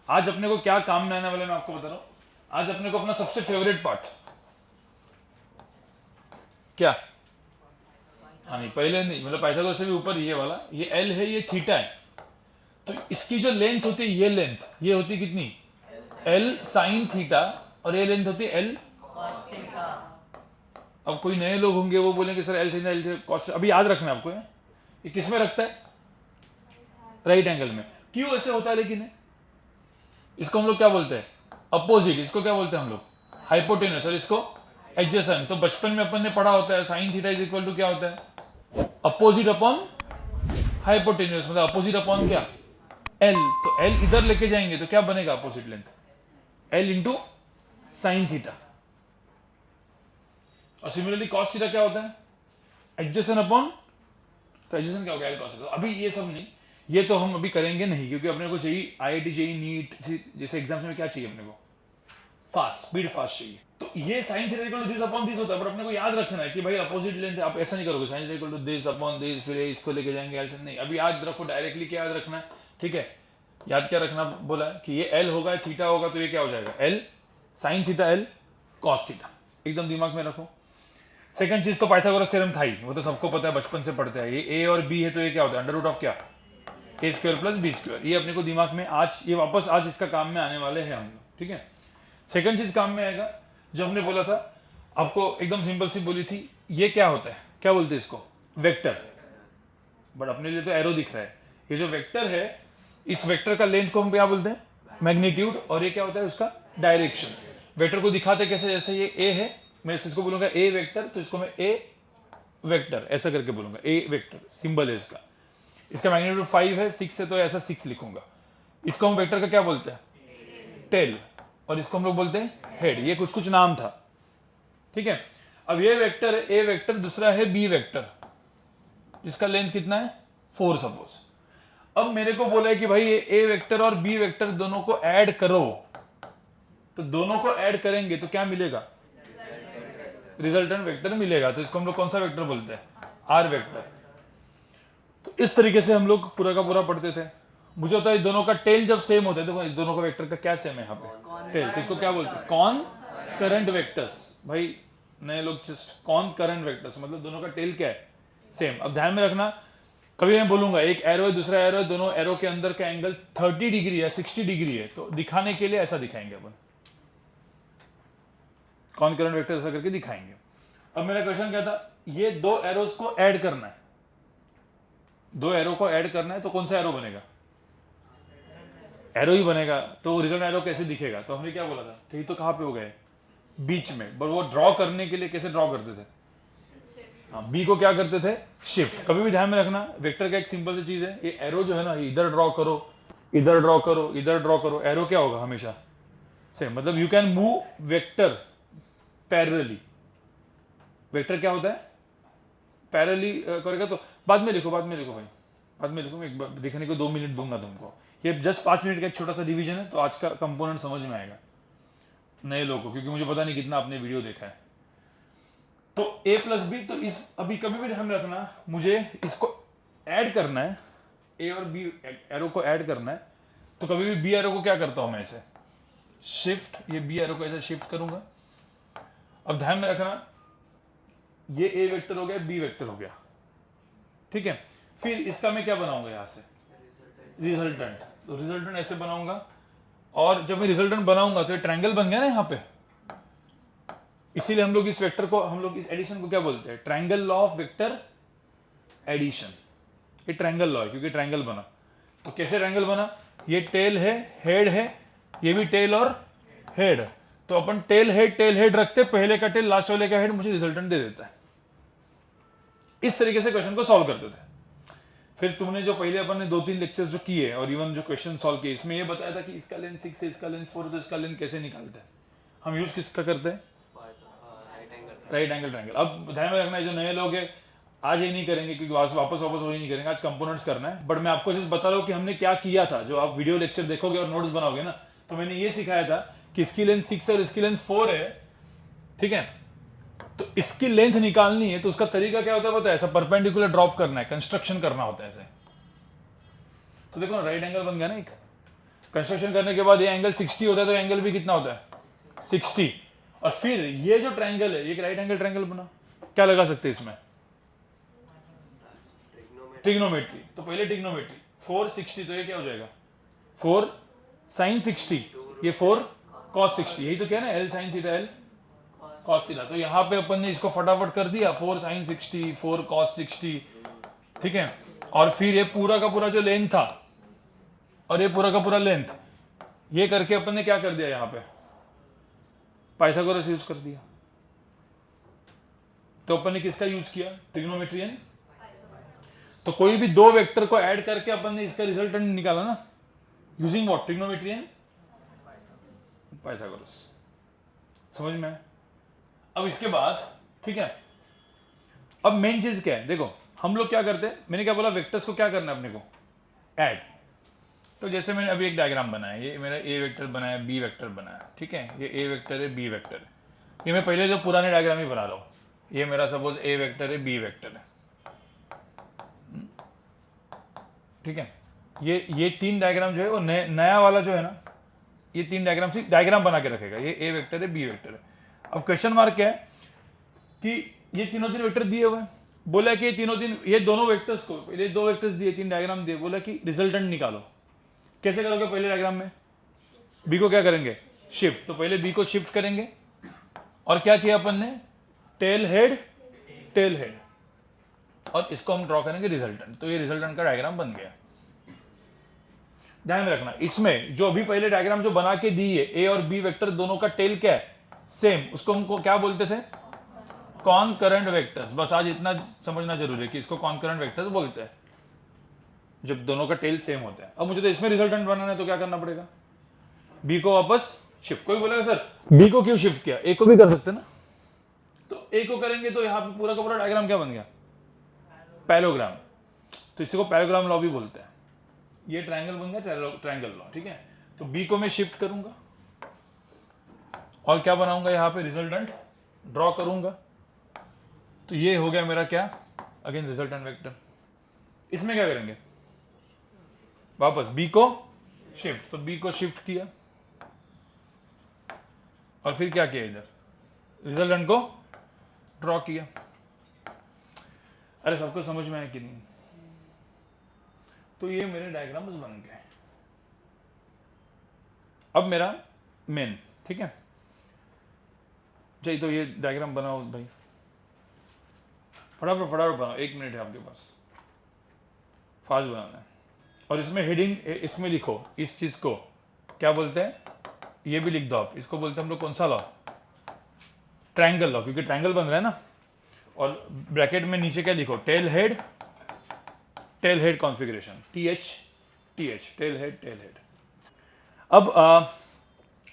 आज अपने को क्या काम में आने वाला है मैं आपको बता रहा हूं। आज अपने को अपना सबसे फेवरेट पार्ट क्या, हाँ नहीं पहले नहीं, मतलब पाइथागोरस से भी ऊपर ये वाला, ये एल है, ये थीटा है। तो इसकी जो लेंथ होती है, ये लेंथ ये होती कितनी, एल साइन थीटा, और ये लेंथ होती है एल। अब कोई नए लोग होंगे वो बोलेंगे sir L theta L cos, अभी याद रखना है आपको ये किस में रखता है, राइट एंगल में। क्यों ऐसे होता है लेकिन है? इसको हम लोग क्या बोलते हैं, अपोजिट। इसको क्या बोलते हैं हम लोग, हाइपोटेन्यूस, और इसको एडजेसेंट। तो बचपन में अपन ने पढ़ा होता है sine theta is equal to क्या होता है, अपोजिट अपॉन हाइपोटेन्यूस, मतलब अपोजिट अपॉन क्या, एल। तो एल इधर लेके जाएंगे तो क्या बनेगा, opposite length, L into sine theta. और सिमिलरली कॉस थीटा क्या होता है, एडजेसेंट अपॉन, तो एडजेसेंट क्या होगा, एल कॉस थीटा। अभी ये सब नहीं, ये तो हम अभी करेंगे नहीं, क्योंकि अपने को चाहिए आईआईटी जेईई नीट जैसे एग्जाम्स में क्या चाहिए अपने को, फास्ट, स्पीड फास्ट चाहिए। तो ये sine theta equal to this upon this होता है, पर अपने को याद रखना है कि भाई अपोजिट लेंथ, आप ऐसा नहीं करोगे sine theta equal to this upon this फिर इसको लेके जाएंगे एल से, नहीं। अभी याद रखो, डायरेक्टली क्या याद रखना है, ठीक है। याद क्या रखना बोला है कि ये एल होगा, थीटा होगा, तो ये क्या हो जाएगा, L sine theta L cos theta, एकदम दिमाग में रखो। सेकंड चीज तो पाइथागोरस थ्योरम था ही, वो तो सबको पता है, बचपन से पढ़ते हैं। ये ए और बी है तो ये क्या होता है, अंडर रूट ऑफ क्या, A square plus B square. ये अपने को दिमाग में आज, ये वापस आज इसका काम में आने वाले हैं हम लोग, ठीक है। सेकंड चीज काम में आएगा, जो हमने बोला था आपको, एकदम सिंपल सी बोली थी, ये क्या होता है, क्या बोलते हैं इसको, वेक्टर। बट अपने लिए तो एरो दिख रहा है। ये जो वेक्टर है, इस वेक्टर का लेंथ को हम क्या बोलते हैं, मैग्नीट्यूड, और ये क्या होता है उसका डायरेक्शन। वेक्टर को दिखाते कैसे, जैसे ये ए है, मैं इसको बोलूंगा ए वेक्टर, तो इसको मैं ए वेक्टर ऐसा करके बोलूंगा, ए वेक्टर सिंबल है इसका। इसका मैग्नीट्यूड 5 है, 6 है, तो ऐसा 6 लिखूंगा। इसको हम वेक्टर का क्या बोलते हैं, टेल, और इसको हम लोग बोलते हैं हेड। ये कुछ कुछ नाम था, ठीक है। अब ये वेक्टर ए वेक्टर, दूसरा है बी वेक्टर, इसका लेंथ कितना है 4 सपोज। अब मेरे को बोला है कि भाई ये ए वेक्टर और बी वेक्टर दोनों को ऐड करो, तो दोनों को ऐड करेंगे तो क्या मिलेगा, रिजल्टेंट वेक्टर मिलेगा। तो इसको हम लोग कौन सा वेक्टर बोलते हैं, आर वेक्टर। तो इस तरीके से हम लोग पूरा का पूरा पढ़ते थे। मुझे होता है दोनों का टेल जब सेम होता है, देखो इस दोनों का वेक्टर का क्या सेम है यहाँ पे, टेल। तो इसको क्या बोलते हैं, कॉन करंट वेक्टर्स। भाई नए लोग जस्ट कॉन करंट वेक्टर्स, मतलब दोनों का टेल क्या है, सेम। अब ध्यान में रखना, कभी मैं बोलूंगा एक एरो है दूसरा एरो है, दोनों एरो के अंदर का एंगल 30 डिग्री है 60 डिग्री है, तो दिखाने के लिए ऐसा दिखाएंगे अपन, कॉन करंट वेक्टर ऐसा करके दिखाएंगे। अब मेरा क्वेश्चन क्या था, ये दो एरोस को ऐड करना है, दो एरो को ऐड करना है, तो कौन सा एरो बनेगा, एरो ही बनेगा। तो रिजल्ट एरो कैसे दिखेगा, तो हमने क्या बोला था, कहीं तो कहां पे हो गए, बीच में। बट वो ड्रॉ करने के लिए कैसे ड्रॉ करते थे, हाँ, बी को क्या करते थे, शिफ्ट। कभी भी ध्यान में रखना, वेक्टर का एक सिंपल सी चीज है, ये एरो जो है ना, इधर ड्रॉ करो, इधर ड्रॉ करो, इधर ड्रॉ करो, एरो क्या होगा हमेशा सेम। मतलब you can move vector parallelly. Vector क्या होता है, पैरेलली करेगा। तो बाद में लिखो, बाद में लिखो भाई, बाद में लिखो, मैं दिखने को 2 मिनट दूंगा तुमको। ये जस्ट 5 मिनट का एक छोटा सा रिवीजन है, तो आज का कंपोनेंट समझ में आएगा नए लोगों को, क्योंकि मुझे पता नहीं कितना आपने वीडियो देखा है। तो a प्लस बी, तो इस अभी कभी भी ध्यान रखना, मुझे इसको ऐड करना है, a और b एरो को ऐड करना है, तो कभी भी b एरो को क्या करता हूं मैं, ऐसे शिफ्ट, ये b एरो को ऐसे शिफ्ट करूंगा। अब ध्यान में रखना, ये a वेक्टर हो गया, b वेक्टर हो गया, ठीक है। फिर इसका मैं क्या बनाऊंगा, यहां से रिजल्टेंट। तो रिजल्टेंट ऐसे बनाऊंगा, और जब मैं रिजल्टेंट बनाऊंगा तो ये ट्रायंगल बन गया ना यहाँ पे। इसीलिए हम लोग इस वेक्टर को, हम लोग इस एडिशन को क्या बोलते हैं, triangle law of vector addition. ये ट्रायंगल लॉ है क्योंकि ट्रायंगल बना। तो कैसे ट्रायंगल बना, ये टेल है, हेड है, ये भी टेल और हेड। तो अपन टेल हेड रखते, पहले का टेल लास्ट वाले का हेड मुझे रिजल्टेंट दे देता है। इस तरीके से क्वेश्चन को सॉल्व करते थे। फिर तुमने जो पहले अपन ने 2-3 लेक्चर्स जो किए और इवन जो क्वेश्चन सॉल्व किए, इसमें ये बताया था कि इसका लेंथ 6 है, इसका लेंथ 4 है, तो इसका लेंथ कैसे निकालते हैं। हम यूज किसका करते हैं, राइट एंगल ट्रायंगल। अब ध्यान में रखना है, जो नए लोग हैं आज ये नहीं करेंगे, क्योंकि वापस वही नहीं करेंगे, आज कंपोनेंट्स करना है। बट मैं आपको जस्ट बता रहा हूँ कि हमने क्या किया था। जो आप वीडियो लेक्चर देखोगे और नोट्स बनाओगे ना, तो मैंने ये सिखाया था कि इसकी लेंथ 6 है और इसकी लेंथ 4 है, ठीक है। तो इसकी लेंथ निकालनी है, तो उसका तरीका क्या होता है पता है, ऐसा परपेंडिकुलर ड्रॉप करना है, कंस्ट्रक्शन करना होता है ऐसे। तो देखो ना, राइट एंगल बन गया ना एक, कंस्ट्रक्शन करने के बाद ये एंगल 60 होता है, तो एंगल भी कितना होता है 60। और फिर ये जो ट्रायंगल है, ये राइट एंगल ट्रायंगल बना, क्या लगा सकते हैं इसमें? ट्रिग्नोमेट्री। तो पहले ट्रिग्नोमेट्री 460, तो ये क्या हो जाएगा 4 sin 60, ये 4 cos 60, यही तो क्या है ना, L sin theta L cos theta. तो यहाँ पे अपन ने इसको फटाफट कर दिया, 4 sin 60 4 cos 60, ठीक है। और फिर ये पूरा का पूरा जो लेंथ था और ये पूरा का पूरा लेंथ, ये करके अपन ने क्या कर दिया, यहाँ पे पाइथागोरस यूज कर दिया। तो अपन ने किसका यूज किया, ट्रिग्नोमेट्रियन। तो कोई भी दो वेक्टर को ऐड करके अपन ने इसका रिजल्टेंट निकाला ना, यूजिंग व्हाट, ट्रिग्नोमेट्रियन पाइथागोरस। समझ में आया? अब इसके बाद ठीक है, अब मेन चीज क्या है, देखो हम लोग क्या करते हैं, मैंने क्या बोला, वेक्टर्स को क्या करना है अपने को, ऐड। तो जैसे मैंने अभी एक डायग्राम बनाया, ये मेरा ए वेक्टर बनाया, बी वेक्टर बनाया, ठीक है, ये ए वेक्टर है, बी वेक्टर है। ये मैं पहले जो पुराने डायग्राम ही बना रहा हूँ, ये मेरा सपोज ए वेक्टर है, बी वेक्टर है, ठीक है। ये तीन डायग्राम जो है वो नया वाला जो है ना, ये तीन डायग्राम से डायग्राम बना के रखेगा, ये ए वेक्टर है, बी वेक्टर है। अब क्वेश्चन मार्क क्या है कि ये तीनों तीन वेक्टर दिए हुए हैं, बोला कि ये दोनों वेक्टर्स को, पहले दो वेक्टर्स दिए, तीन डायग्राम दिए, बोला कि रिजल्टेंट निकालो। कैसे करोगे, पहले डायग्राम में बी को क्या करेंगे, शिफ्ट। तो पहले बी को शिफ्ट करेंगे, और क्या किया अपन ने, टेल हेड, और इसको हम ड्रॉ करेंगे रिजल्टेंट। तो ये रिजल्टेंट का डायग्राम बन गया। ध्यान में रखना, इसमें जो अभी पहले डायग्राम जो बना के दी है, ए और बी वेक्टर दोनों का टेल क्या है, सेम, उसको हमको क्या बोलते थे, कॉनकरेंट वेक्टर्स। बस आज इतना समझना जरूरी है कि इसको कॉनकरेंट वेक्टर्स बोलते हैं, जब दोनों का टेल सेम होता है। अब मुझे तो इसमें रिजल्टेंट बनाना है, तो क्या करना पड़ेगा, बी को वापस शिफ्ट। कोई बोलेगा सर बी को क्यों शिफ्ट किया, ए को भी कर सकते ना। तो ए को करेंगे तो यहाँ पे पूरा का पूरा डायग्राम क्या बन गया, पैरेललोग्राम। तो इसी को पैरेललोग्राम लॉ भी बोलते हैं। ये ट्रायंगल बन गया ट्रायंगल लॉ, ठीक है। तो बी को मैं शिफ्ट करूंगा और क्या बनाऊंगा, यहाँ पे रिजल्टेंट ड्रॉ करूंगा। तो ये हो गया मेरा क्या, अगेन रिजल्टेंट वेक्टर। इसमें क्या करेंगे, वापस बी को शिफ्ट। तो बी को शिफ्ट किया और फिर क्या किया, इधर रिजल्टेंट को ड्रॉ किया। अरे सबको समझ में आया कि नहीं? तो ये मेरे डायग्राम्स बन गए। अब मेरा मेन, ठीक है। चाहिए तो ये डायग्राम बनाओ भाई, फटाफट बनाओ, 1 मिनट है आपके पास, फास्ट बनाना है। और इसमें हेडिंग, इसमें लिखो इस चीज को क्या बोलते हैं, ये भी लिख दो आप। इसको बोलते हैं हम लोग कौन सा लॉ, ट्रायंगल लॉ, क्योंकि ट्रायंगल बन रहा है ना। और ब्रैकेट में नीचे क्या लिखो, tail head configuration, TH tail head. अब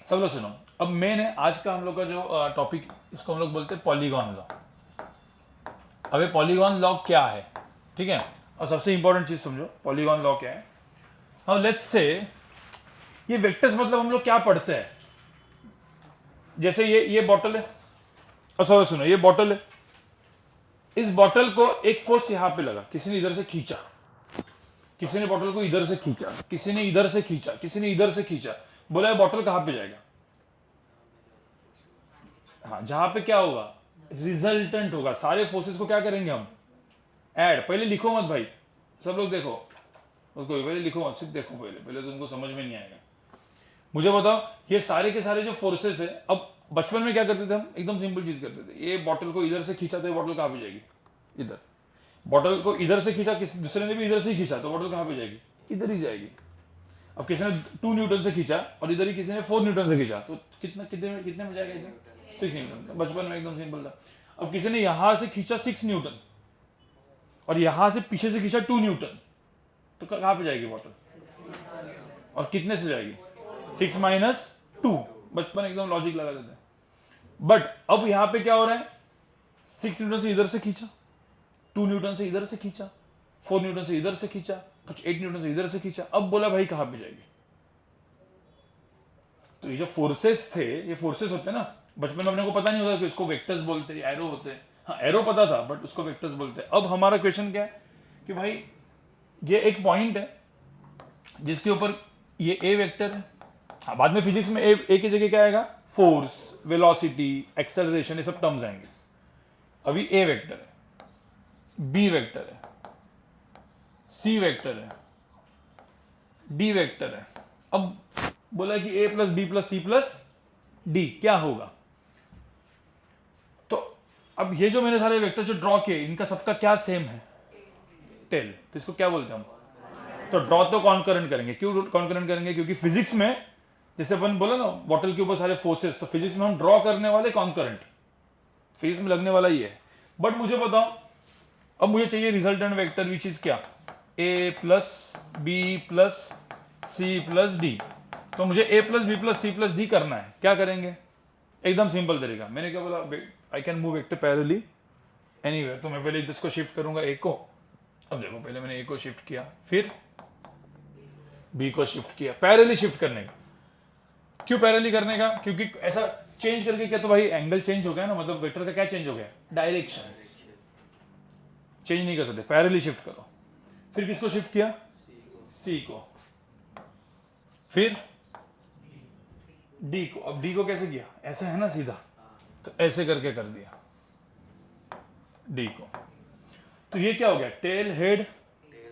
सब लोग सुनो, अब मेन है आज का हम लोग का जो टॉपिक, इसको हम लोग बोलते हैं पॉलीगॉन लॉ। अब ये पॉलीगॉन लॉ क्या है, ठीक है। और सबसे इंपॉर्टेंट चीज समझो, पॉलीगॉन लॉ क्या है। नाउ लेट्स से ये वेक्टर्स मतलब हम लोग क्या पढ़ते हैं, जैसे ये बॉटल है, और सॉरी सुनो, ये बॉटल है, इस बॉटल को एक फोर्स यहां पे लगा, किसी ने इधर से खींचा, किसी ने बॉटल को इधर से खींचा, किसी ने इधर से खींचा, किसी ने इधर से खींचा, बोला ये बॉटल कहां पे जाएगा, हाँ जहां पे क्या होगा, रिजल्टेंट होगा। सारे फोर्सेस को क्या करेंगे हम, ऐड। पहले लिखो मत भाई, सब लोग देखो उसको, पहले लिखो मत, सिर्फ देखो पहले तो तुमको समझ में नहीं आएगा। मुझे बताओ, ये सारे के सारे जो फोर्सेस है, अब बचपन में क्या करते थे हम, एकदम सिंपल चीज करते थे, ये बॉटल को इधर से खींचा तो ये बॉटल कहां पे जाएगी, इधर। बॉटल को इधर से खींचा, किसी दूसरे ने भी इधर से ही खींचा, तो बॉटल कहां पे जाएगी, इधर ही जाएगी। अब किसी ने 2 न्यूटन से खींचा और इधर ही किसी ने 4 न्यूटन से खींचा, तो कितने में जाएगा, इधर 6 न्यूटन। बचपन में एकदम सिंपल था। अब किसी ने यहां से खींचा 6 न्यूटन और यहां से पीछे से खींचा 2 न्यूटन, तो कहां पे जाएगी बॉटल, और कितने से जाएगी, 6 माइनस 2। बचपन एकदम लॉजिक लगा देते हैं। बट अब यहां पे क्या हो रहा है, 6 न्यूटन से इधर से खींचा, 2 न्यूटन से इधर से खींचा, 4 न्यूटन से इधर से खींचा, कुछ 8 न्यूटन से इधर से खींचा। अब बोला भाई कहां पे जाएगी। तो ये जो फोर्सेस थे, ये फोर्सेस होते हैं ना, बचपन में अपने को पता नहीं होता कि इसको वेक्टर्स बोलते हैं, एरो होते हैं। हाँ एरो पता था, बट उसको वेक्टर्स बोलते हैं। अब हमारा क्वेश्चन क्या है कि भाई ये एक पॉइंट है जिसके ऊपर ये ए वेक्टर है। हाँ, बाद में फिजिक्स में ए की जगह क्या आएगा, फोर्स, वेलोसिटी, एक्सेलरेशन, ये सब टर्म्स आएंगे। अभी ए वेक्टर है, बी वेक्टर है, सी वेक्टर है, डी वेक्टर है। अब बोला कि A plus B plus C plus D क्या होगा, तो अब ये जो मैंने सारे वेक्टर जो ड्रॉ किए इनका सबका क्या सेम है, टेल। तो इसको क्या बोलते हैं हम, तो ड्रॉ तो कॉन्करेंट करेंगे। क्यों कॉन्करेंट करेंगे, क्योंकि फिजिक्स में जैसे अपन बोला ना बॉटल के ऊपर सारे फोर्सेस, तो फिजिक्स में हम ड्रॉ करने वाले कॉन्करेंट, फिजिक्स में लगने वाला ये है। बट मुझे बताओ, अब मुझे चाहिए रिजल्टेंट वेक्टर विच इज क्या, A plus B plus C plus D. तो मुझे A plus B plus C plus D करना है, क्या करेंगे, एकदम सिंपल तरीका। मैंने क्या बोला, I can move vector parallelly anywhere. तो मैं पहले इसको शिफ्ट करूंगा ए को। अब देखो पहले मैंने ए को शिफ्ट किया, फिर बी को शिफ्ट किया, पैरेलली शिफ्ट करने का। क्यों पैरेलली करने का, क्योंकि ऐसा चेंज करके क्या, तो भाई एंगल चेंज हो गया ना, मतलब वेक्टर का क्या चेंज हो गया, डायरेक्शन चेंज नहीं कर सकते, पैरेलली शिफ्ट करो। फिर किसको शिफ्ट किया, सी को, फिर डी को। अब डी को कैसे किया, ऐसे है ना सीधा, तो ऐसे करके कर दिया डी को। तो ये क्या हो गया, tail head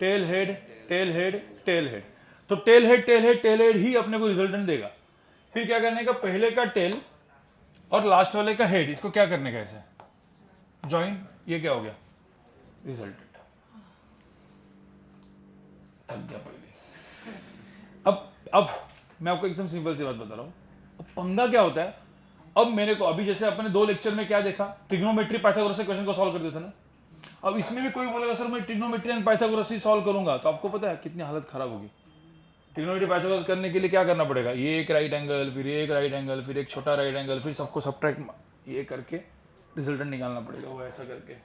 tail head tail head tail head. तो tail head tail head tail head ही अपने को रिजल्टेंट देगा। फिर क्या करने का, पहले का टेल और लास्ट वाले का हेड, इसको क्या करने का, ऐसे ज्वाइन, ये क्या हो गया, रिजल्टेंट। थक गया पहले। अब मैं आपको एकदम सिंपल सी बात बता रहा हूं। अब पंगा क्या होता है, अब मेरे को अभी जैसे अपने 2 लेक्चर में क्या देखा, ट्रिग्नोमेट्री पाइथागोरस से क्वेश्चन को सॉल्व कर देते ना। अब इसमें भी कोई बोलेगा सर मैं trigonometry and Pythagoras he solve करूंगा, तो आपको पता है कितनी हालत खराब होगी। ट्रिग्नोमेट्री पाइथागोरस करने के लिए क्या करना पड़ेगा, ये एक राइट एंगल, फिर एक राइट एंगल, फिर एक छोटा राइट एंगल, फिर सबको सब्ट्रैक्ट ये करके रिजल्टेंट निकालना पड़ेगा, वो ऐसा करके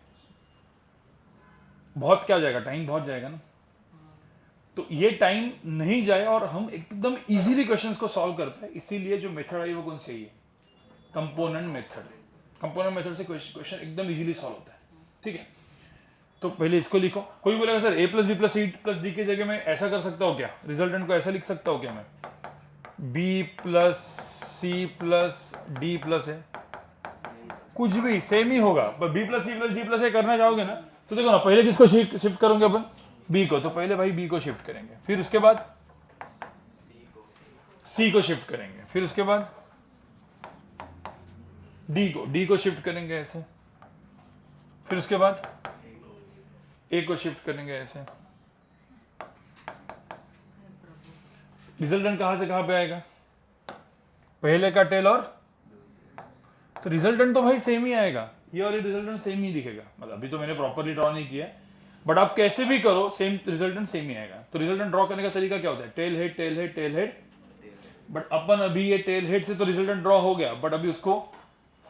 बहुत क्या जाएगा, टाइम बहुत जाएगा ना। तो ये टाइम नहीं जाए और हम एकदम इजीली क्वेश्चंस को सॉल्व कर पाए, इसीलिए जो मेथड है वो कौन सी है, कंपोनेंट मेथड। कंपोनेंट मेथड से क्वेश्चन एकदम इजीली सॉल्व होता है, ठीक है। तो पहले इसको लिखो। कोई बोलेगा sir A plus B plus C plus D की जगह में ऐसा कर सकता हूँ क्या, रिजल्टेंट को ऐसा लिख सकता हूँ क्या मैं, B plus C plus D plus है, कुछ भी सेम ही होगा। B plus C plus D plus है करना चाहोगे ना, तो देखो ना पहले किसको शिफ्ट करोगे अपन, बी को। तो पहले भाई बी को शिफ्ट करेंगे, फिर उसके बाद सी को शिफ्ट करेंगे, फिर उसके बाद डी को शिफ्ट करेंगे ऐसे, फिर उसके बाद ए को शिफ्ट करेंगे ऐसे। रिजल्टेंट कहां से कहां पे आएगा, पहले का टेल और, तो रिजल्टेंट तो भाई सेम ही आएगा, ये और ये रिजल्टेंट सेम ही दिखेगा। मतलब अभी तो मैंने प्रॉपर्ली ड्रॉ नहीं किया, बट आप कैसे भी करो सेम रिजल्टेंट सेम ही आएगा। तो रिजल्टेंट ड्रॉ करने का तरीका क्या होता है, tail head tail head tail head. But अपन अभी ये टेल हेड से तो रिजल्टेंट ड्रॉ हो गया, बट अभी उसको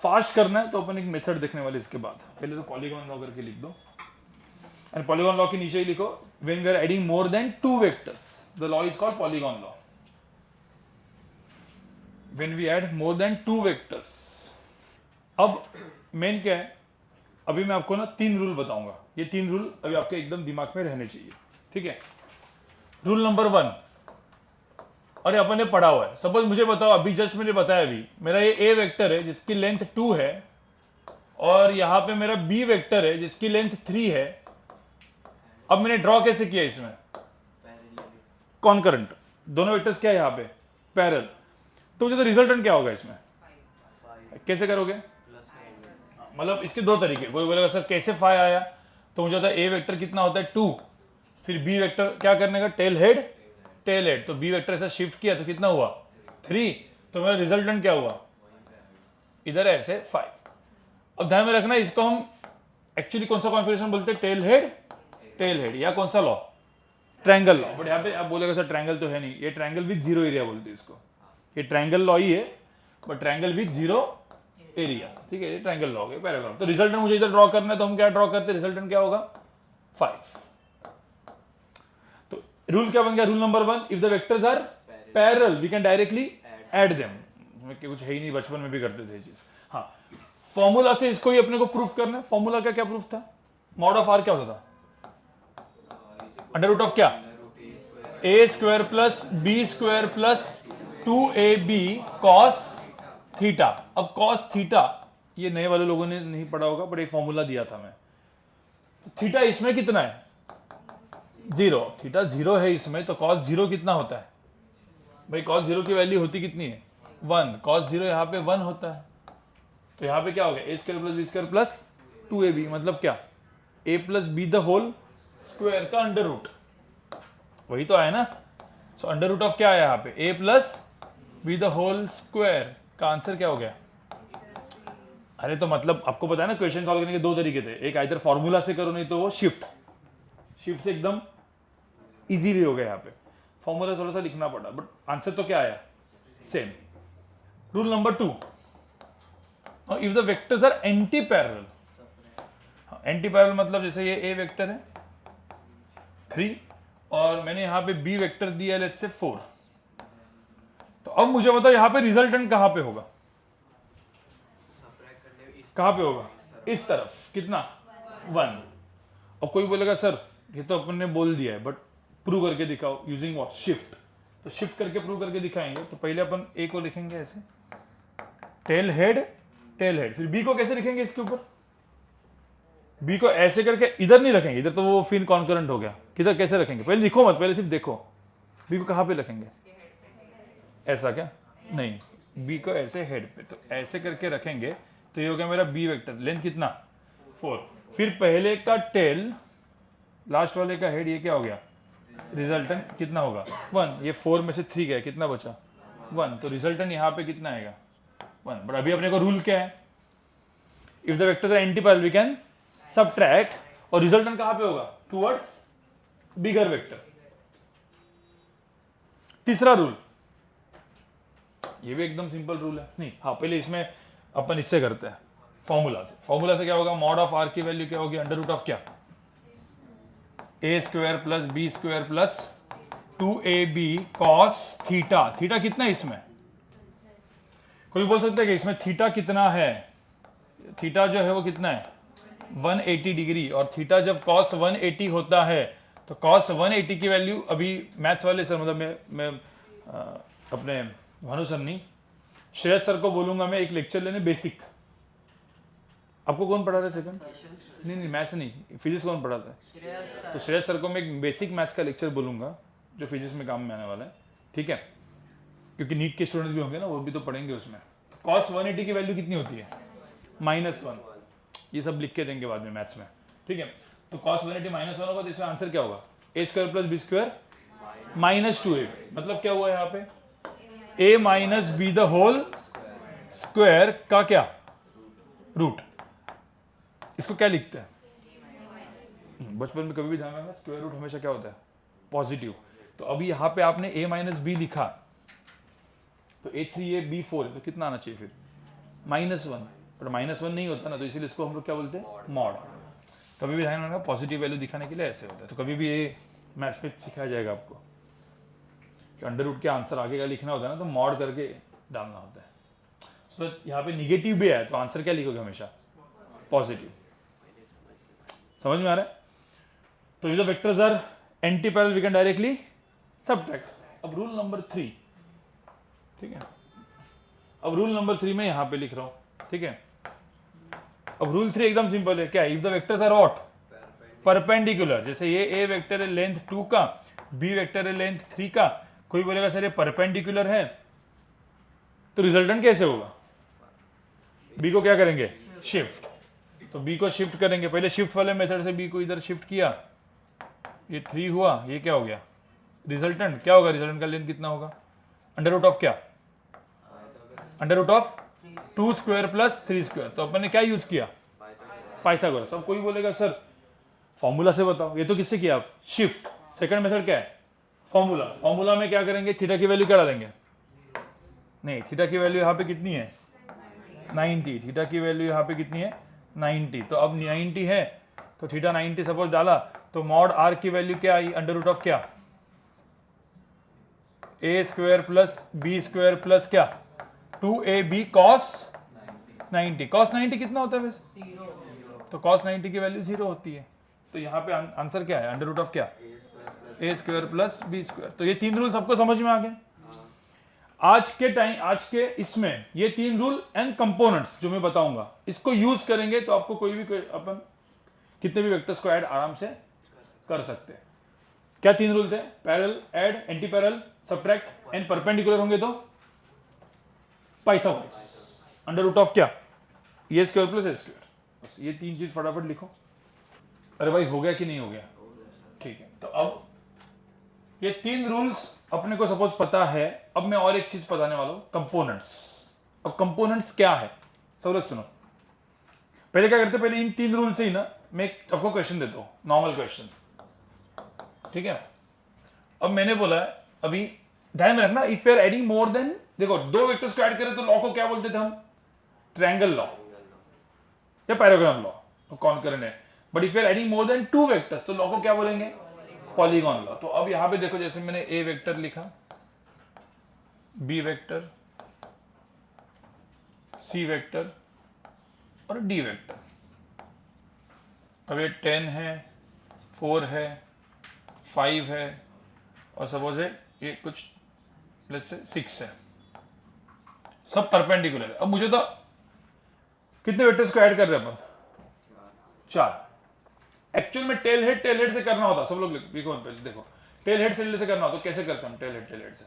फास्ट करना है, तो अपन एक मेथड देखने वाले इसके बाद। पहले तो पॉलीगॉन लॉ करके लिख दो, एंड पॉलीगॉन लॉ के नीचे ही लिखो, when we are adding more than 2 vectors the law is called polygon law. When we add more than 2 vectors. अब मेन क्या है, अभी मैं आपको ना 3 रूल बताऊंगा, ये 3 रूल अभी आपके एकदम दिमाग में रहने चाहिए, ठीक है। रूल नंबर 1, अरे अपन ने पढ़ा हुआ है, सपोज मुझे बताओ, अभी जस्ट मैंने बताया, अभी मेरा ये ए वेक्टर है जिसकी लेंथ 2 है, और यहां पे मेरा बी वेक्टर है जिसकी लेंथ 3 है। अब मैंने ड्रॉ कैसे किया, इसमें कॉन्करेंट, दोनों वेक्टर्स क्या है यहाँ पे, पैरेलल। तो मुझे तो रिजल्टेंट क्या होगा इसमें, कैसे करोगे, मतलब इसके 2 तरीके। कोई बोलेगा सर कैसे 5 आया, तो मुझे होता है ए वेक्टर कितना होता है 2, फिर बी वेक्टर क्या करने का, टेल हेड टेल हेड, तो बी वेक्टर ऐसा शिफ्ट किया तो कितना हुआ 3, तो मेरा रिजल्टेंट क्या हुआ, इधर ऐसे 5। अब ध्यान में रखना, इसको हम एक्चुअली कौन सा कॉन्फिगरेशन बोलते हैं, टेल हेड या कौन सा लॉ, ट्रायंगल लॉ। बट यहाँ पे आप बोलेगा सर ट्रायंगल तो है नहीं, ये ट्रायंगल विद 0 एरिया बोलते हैं इसको, ये ट्रायंगल लॉ ही है, बट ट्रायंगल विद 0 एरिया, ठीक है, ये ट्रायंगल लॉ है पैराग्राफ। तो रिजल्टेंट मुझे इधर ड्रॉ करना है, तो हम क्या ड्रॉ करते हैं, रिजल्टेंट क्या होगा 5। तो रूल क्या बन गया, rule number 1, if the vectors are parallel we can directly add them. कुछ है ही नहीं, बचपन में भी करते थे चीज। हाँ, फॉर्मूला से इसको ही अपने को प्रूफ करना है। फॉर्मूला का क्या प्रूफ था, मॉड ऑफ आर क्या होता था, अंडर रूट ऑफ क्या, A square plus B square plus 2ab cos theta. अब कॉस थीटा ये नए वाले लोगों ने नहीं पढ़ा होगा, बट एक फॉर्मूला दिया था मैं। थीटा इसमें कितना है? 0। थीटा 0 है इसमें, तो कॉस 0 कितना होता है भाई? कॉस 0 की वैल्यू होती कितनी है? 1। कॉस 0 यहाँ पे 1 होता है, तो यहाँ पे क्या हो गया? A square plus B square plus 2ab, मतलब क्या? a plus B the whole square का अंडर रूट, वही तो आया ना। सो अंडर रूट ऑफ क्या है यहाँ पे? a plus B the whole square का आंसर क्या हो गया? अरे तो मतलब आपको पता है ना, क्वेश्चन सॉल्व करने के दो तरीके थे, एक आइदर फॉर्मूला से करो, नहीं तो वो शिफ्ट से एकदम इजीली हो गया। यहाँ पे फॉर्मूला थोड़ा सा लिखना पड़ा, बट आंसर तो क्या आया? Same. Rule number 2, if the vectors are anti parallel. Anti parallel मतलब जैसे ये ए वेक्टर है 3 और मैंने यहां पे बी वेक्टर दिया लेट्स से 4, तो अब मुझे बताओ यहां पे रिजल्टेंट कहां पे होगा? कहां पे होगा? इस तरफ। कितना? 1। अब कोई बोलेगा सर ये तो अपन ने बोल दिया है, बट प्रूव करके दिखाओ यूजिंग व्हाट? शिफ्ट। तो शिफ्ट करके प्रूव करके दिखाएंगे। तो पहले अपन ए को लिखेंगे ऐसे, टेल हेड टेल हेड। फिर बी को कैसे लिखेंगे? इसके ऊपर बी को ऐसे करके इधर नहीं रखेंगे, इधर तो वो फिर कॉन्करेंट हो गया। किधर कैसे रखेंगे? पहले लिखो मत, पहले सिर्फ देखो बी को कहां पे रखेंगे। ऐसा क्या? नहीं, बी को ऐसे हेड पे, तो ऐसे करके रखेंगे तो ये हो गया मेरा बी वेक्टर। लेंथ कितना? 4। फिर पहले का टेल, लास्ट वाले का हेड, ये क्या हो गया? रिजल्टेंट कितना होगा? 1। ये 4 में से 3 गया, कितना बचा? 1। तो रिजल्टेंट यहाँ पे कितना आएगा? 1। बट अभी अपने को रूल क्या है? If the vectors are anti parallel we can subtract, और रिजल्टेंट कहां पे होगा? Towards bigger vector. तीसरा रूल, ये भी एकदम सिंपल रूल है। नहीं, हाँ पहले इसमें अपन इससे करते हैं फॉर्मूला से। फॉर्मूला से क्या होगा? मॉड ऑफ आर की वैल्यू क्या होगी? अंडर रूट ऑफ क्या? A square plus B square plus 2ab cos theta. Theta कितना है इसमें? कोई बोल सकता है कि इसमें थीटा कितना है? थीटा जो है वो कितना है? 180 डिग्री। और थीटा जब कॉस 180 होता है तो कॉस 180 की वैल्यू, अभी मैथ्स वाले सर, मतलब मैं अपने भानु सर नहीं, श्रेयस सर को बोलूंगा मैं एक लेक्चर लेने बेसिक। आपको कौन पढ़ा रहा है सेकंड? नहीं मैथ्स नहीं, फिजिक्स कौन पढ़ाता है? तो श्रेयस सर को मैं एक बेसिक मैथ्स का लेक्चर बोलूंगा जो फिजिक्स में काम में आने वाला है, ठीक है? क्योंकि नीट के स्टूडेंट्स भी होंगे ना, वो भी तो पढ़ेंगे उसमें। कॉस 180 की वैल्यू कितनी होती है? -1। ये सब लिख के देंगे बाद में मैथ्स में, ठीक है? तो कॉस 180 -1 होगा, तो इसका आंसर क्या होगा? A square plus B square minus 2ab। मतलब क्या हुआ यहाँ पे? a minus B the whole square का क्या? रूट। इसको क्या लिखते हैं? बचपन में कभी भी ध्यान रखना, स्क्वायर रूट हमेशा क्या होता है? पॉजिटिव। तो अभी यहाँ पे आपने a माइनस बी लिखा, तो a3 b4 है, तो कितना आना चाहिए फिर? -1। पर -1 नहीं होता ना, तो इसीलिए इसको हम लोग क्या बोलते हैं? मॉड। कभी भी ध्यान रखना, पॉजिटिव वैल्यू दिखाने के लिए ऐसे होता है। तो कभी भी ये मैथ्स में सिखाया जाएगा आपको कि अंडर रूट के आंसर आगे का लिखना होता है ना, तो मॉड करके डालना होता है। सो यहाँ पे निगेटिव भी है, तो आंसर क्या लिखोगे? हमेशा पॉजिटिव। समझ में आ रहा है? तो if the vectors are anti parallel we can directly subtract. अब रूल नंबर 3, ठीक है? अब रूल नंबर 3 में यहां पे लिख रहा हूं, ठीक है? अब रूल 3 एकदम सिंपल है। क्या है? If the vectors are what? Perpendicular. जैसे ये ए वेक्टर है लेंथ 2 का, बी वेक्टर है लेंथ 3 का। कोई बोलेगा सर ये परपेंडिकुलर है, तो रिजल्टेंट कैसे होगा? बी को क्या करेंगे? शिफ्ट। तो बी को शिफ्ट करेंगे, पहले शिफ्ट वाले मेथड से बी को इधर शिफ्ट किया, ये 3 हुआ, ये क्या हो गया? रिजल्टेंट क्या होगा? रिजल्टेंट का लेंथ कितना होगा? अंडर रूट ऑफ क्या? Under root of 2 square plus 3 square. तो अपन ने क्या यूज किया? पाइथागोरस। अब कोई बोलेगा सर फॉर्मूला से बताओ, ये तो किससे किया आप? शिफ्ट। सेकंड मेथड क्या है? फॉर्मूला। फॉर्मूला में क्या करेंगे? थीटा की वैल्यू क्या डालेंगे? नहीं, थीटा की वैल्यू यहाँ पे कितनी है? 90। थीटा की वैल्यू यहाँ पे कितनी है? 90। तो अब 90 है, तो थीटा 90 सपोज डाला, तो मॉड आर की वैल्यू क्या आई? अंडर रूट ऑफ क्या? A square plus B square plus क्या? 2ab cos 90। कॉस 90 कितना होता है वैसे? 0। तो कॉस 90 की वैल्यू 0 होती है। तो यहाँ पे आंसर क्या है? अंडर रूट ऑफ क्या? A square plus B square. तो ये 3 रूल सबको समझ में आ गए। आज के इसमें ये 3 रूल एंड कंपोनेंट्स जो मैं बताऊंगा, इसको यूज करेंगे तो आपको अपन कितने भी वेक्टर्स को ऐड आराम से कर सकते हैं। क्या 3 रूल थे? Parallel, add, anti parallel, subtract and perpendicular होंगे तो पाइथागोरस। अंडर रूट ऑफ क्या? A square plus A square. बस ये 3 चीज फटाफट लिखो। अरे भाई हो गया कि नहीं हो गया? ठीक है, तो अब ये 3 रूल्स अपने को सपोज पता है। अब मैं और एक चीज बताने वाला हूं, कंपोनेंट्स। अब कंपोनेंट्स क्या है सब लोग सुनो। पहले क्या करते, पहले इन 3 रूल से ही ना मैं आपको क्वेश्चन देता हूं, नॉर्मल क्वेश्चन, ठीक है। अब मैंने बोला है, अभी ध्यान में रखना, if you are adding more than, देखो 2 वेक्टर्स को ऐड करें तो लॉ को क्या बोलते थे हम? ट्रायंगल लॉ या पैराग्राम लॉ, तो कॉन्करेंट है। But if you are adding more than 2 vectors तो लॉ को क्या बोलेंगे? Polygon law. तो अब यहां पे देखो, जैसे मैंने ए वेक्टर लिखा, बी वेक्टर, सी वेक्टर और डी वेक्टर। अब ये 10 है, 4 है, 5 है और सपोज है ये कुछ प्लस से 6 है, सब परपेंडिकुलर है। अब मुझे तो कितने वेक्टर्स को ऐड कर रहे हैं अपन? 4। एक्चुअल में टेल हेड से करना होता, सब लोग लिखो पहले, देखो टेल हेड से करना होता तो कैसे करते हैं हम? टेल हेड से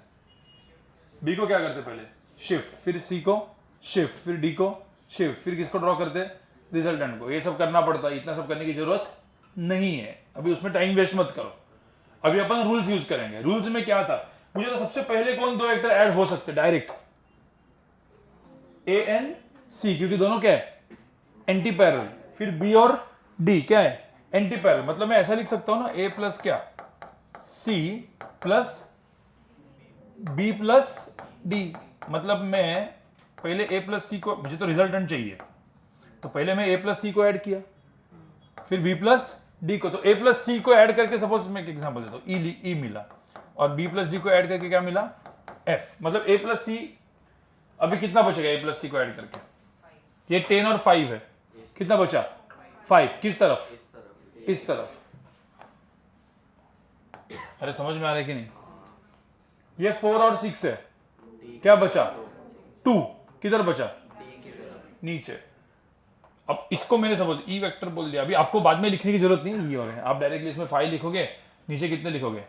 बी को क्या करते पहले? शिफ्ट, फिर सी को शिफ्ट, फिर डी को शिफ्ट, फिर किसको ड्रॉ करते? रिजल्टेंट को। ये सब करना पड़ता है, इतना सब करने की जरूरत नहीं है, अभी उसमें टाइम वेस्ट मत करो। अभी अपन रूल्स यूज करेंगे। रूल्स में क्या था, मुझे तो सबसे पहले कौन 2 वेक्टर ऐड हो सकते डायरेक्ट? ए एन सी, क्योंकि दोनों क्या है? Anti parallel. फिर बी और डी क्या है? Anti parallel. मतलब मैं ऐसा लिख सकता हूं ना, ए प्लस क्या? C plus B plus D. मतलब मैं पहले ए प्लस सी को, मुझे तो रिजल्टेंट चाहिए, तो पहले मैं ए प्लस सी को ऐड किया, फिर बी प्लस डी को। तो ए प्लस सी को ऐड करके, सपोज मैं एक एग्जांपल देता हूं, ई मिला, और बी प्लस डी को ऐड करके क्या मिला? एफ। मतलब ए प्लस सी, अभी कितना बचेगा ए प्लस सी को ऐड करके? ये 10 और 5 है, कितना बचा? 5। किस तरफ? इस तरफ। अरे समझ में आ रहा है कि नहीं? ये 4 और 6 है, क्या बचा? 2। किधर बचा? नीचे। अब इसको मैंने सपोज ई वेक्टर बोल दिया। अभी आपको बाद में लिखने की जरूरत नहीं है, ये और है, आप डायरेक्टली इसमें 5 लिखोगे, नीचे कितने लिखोगे?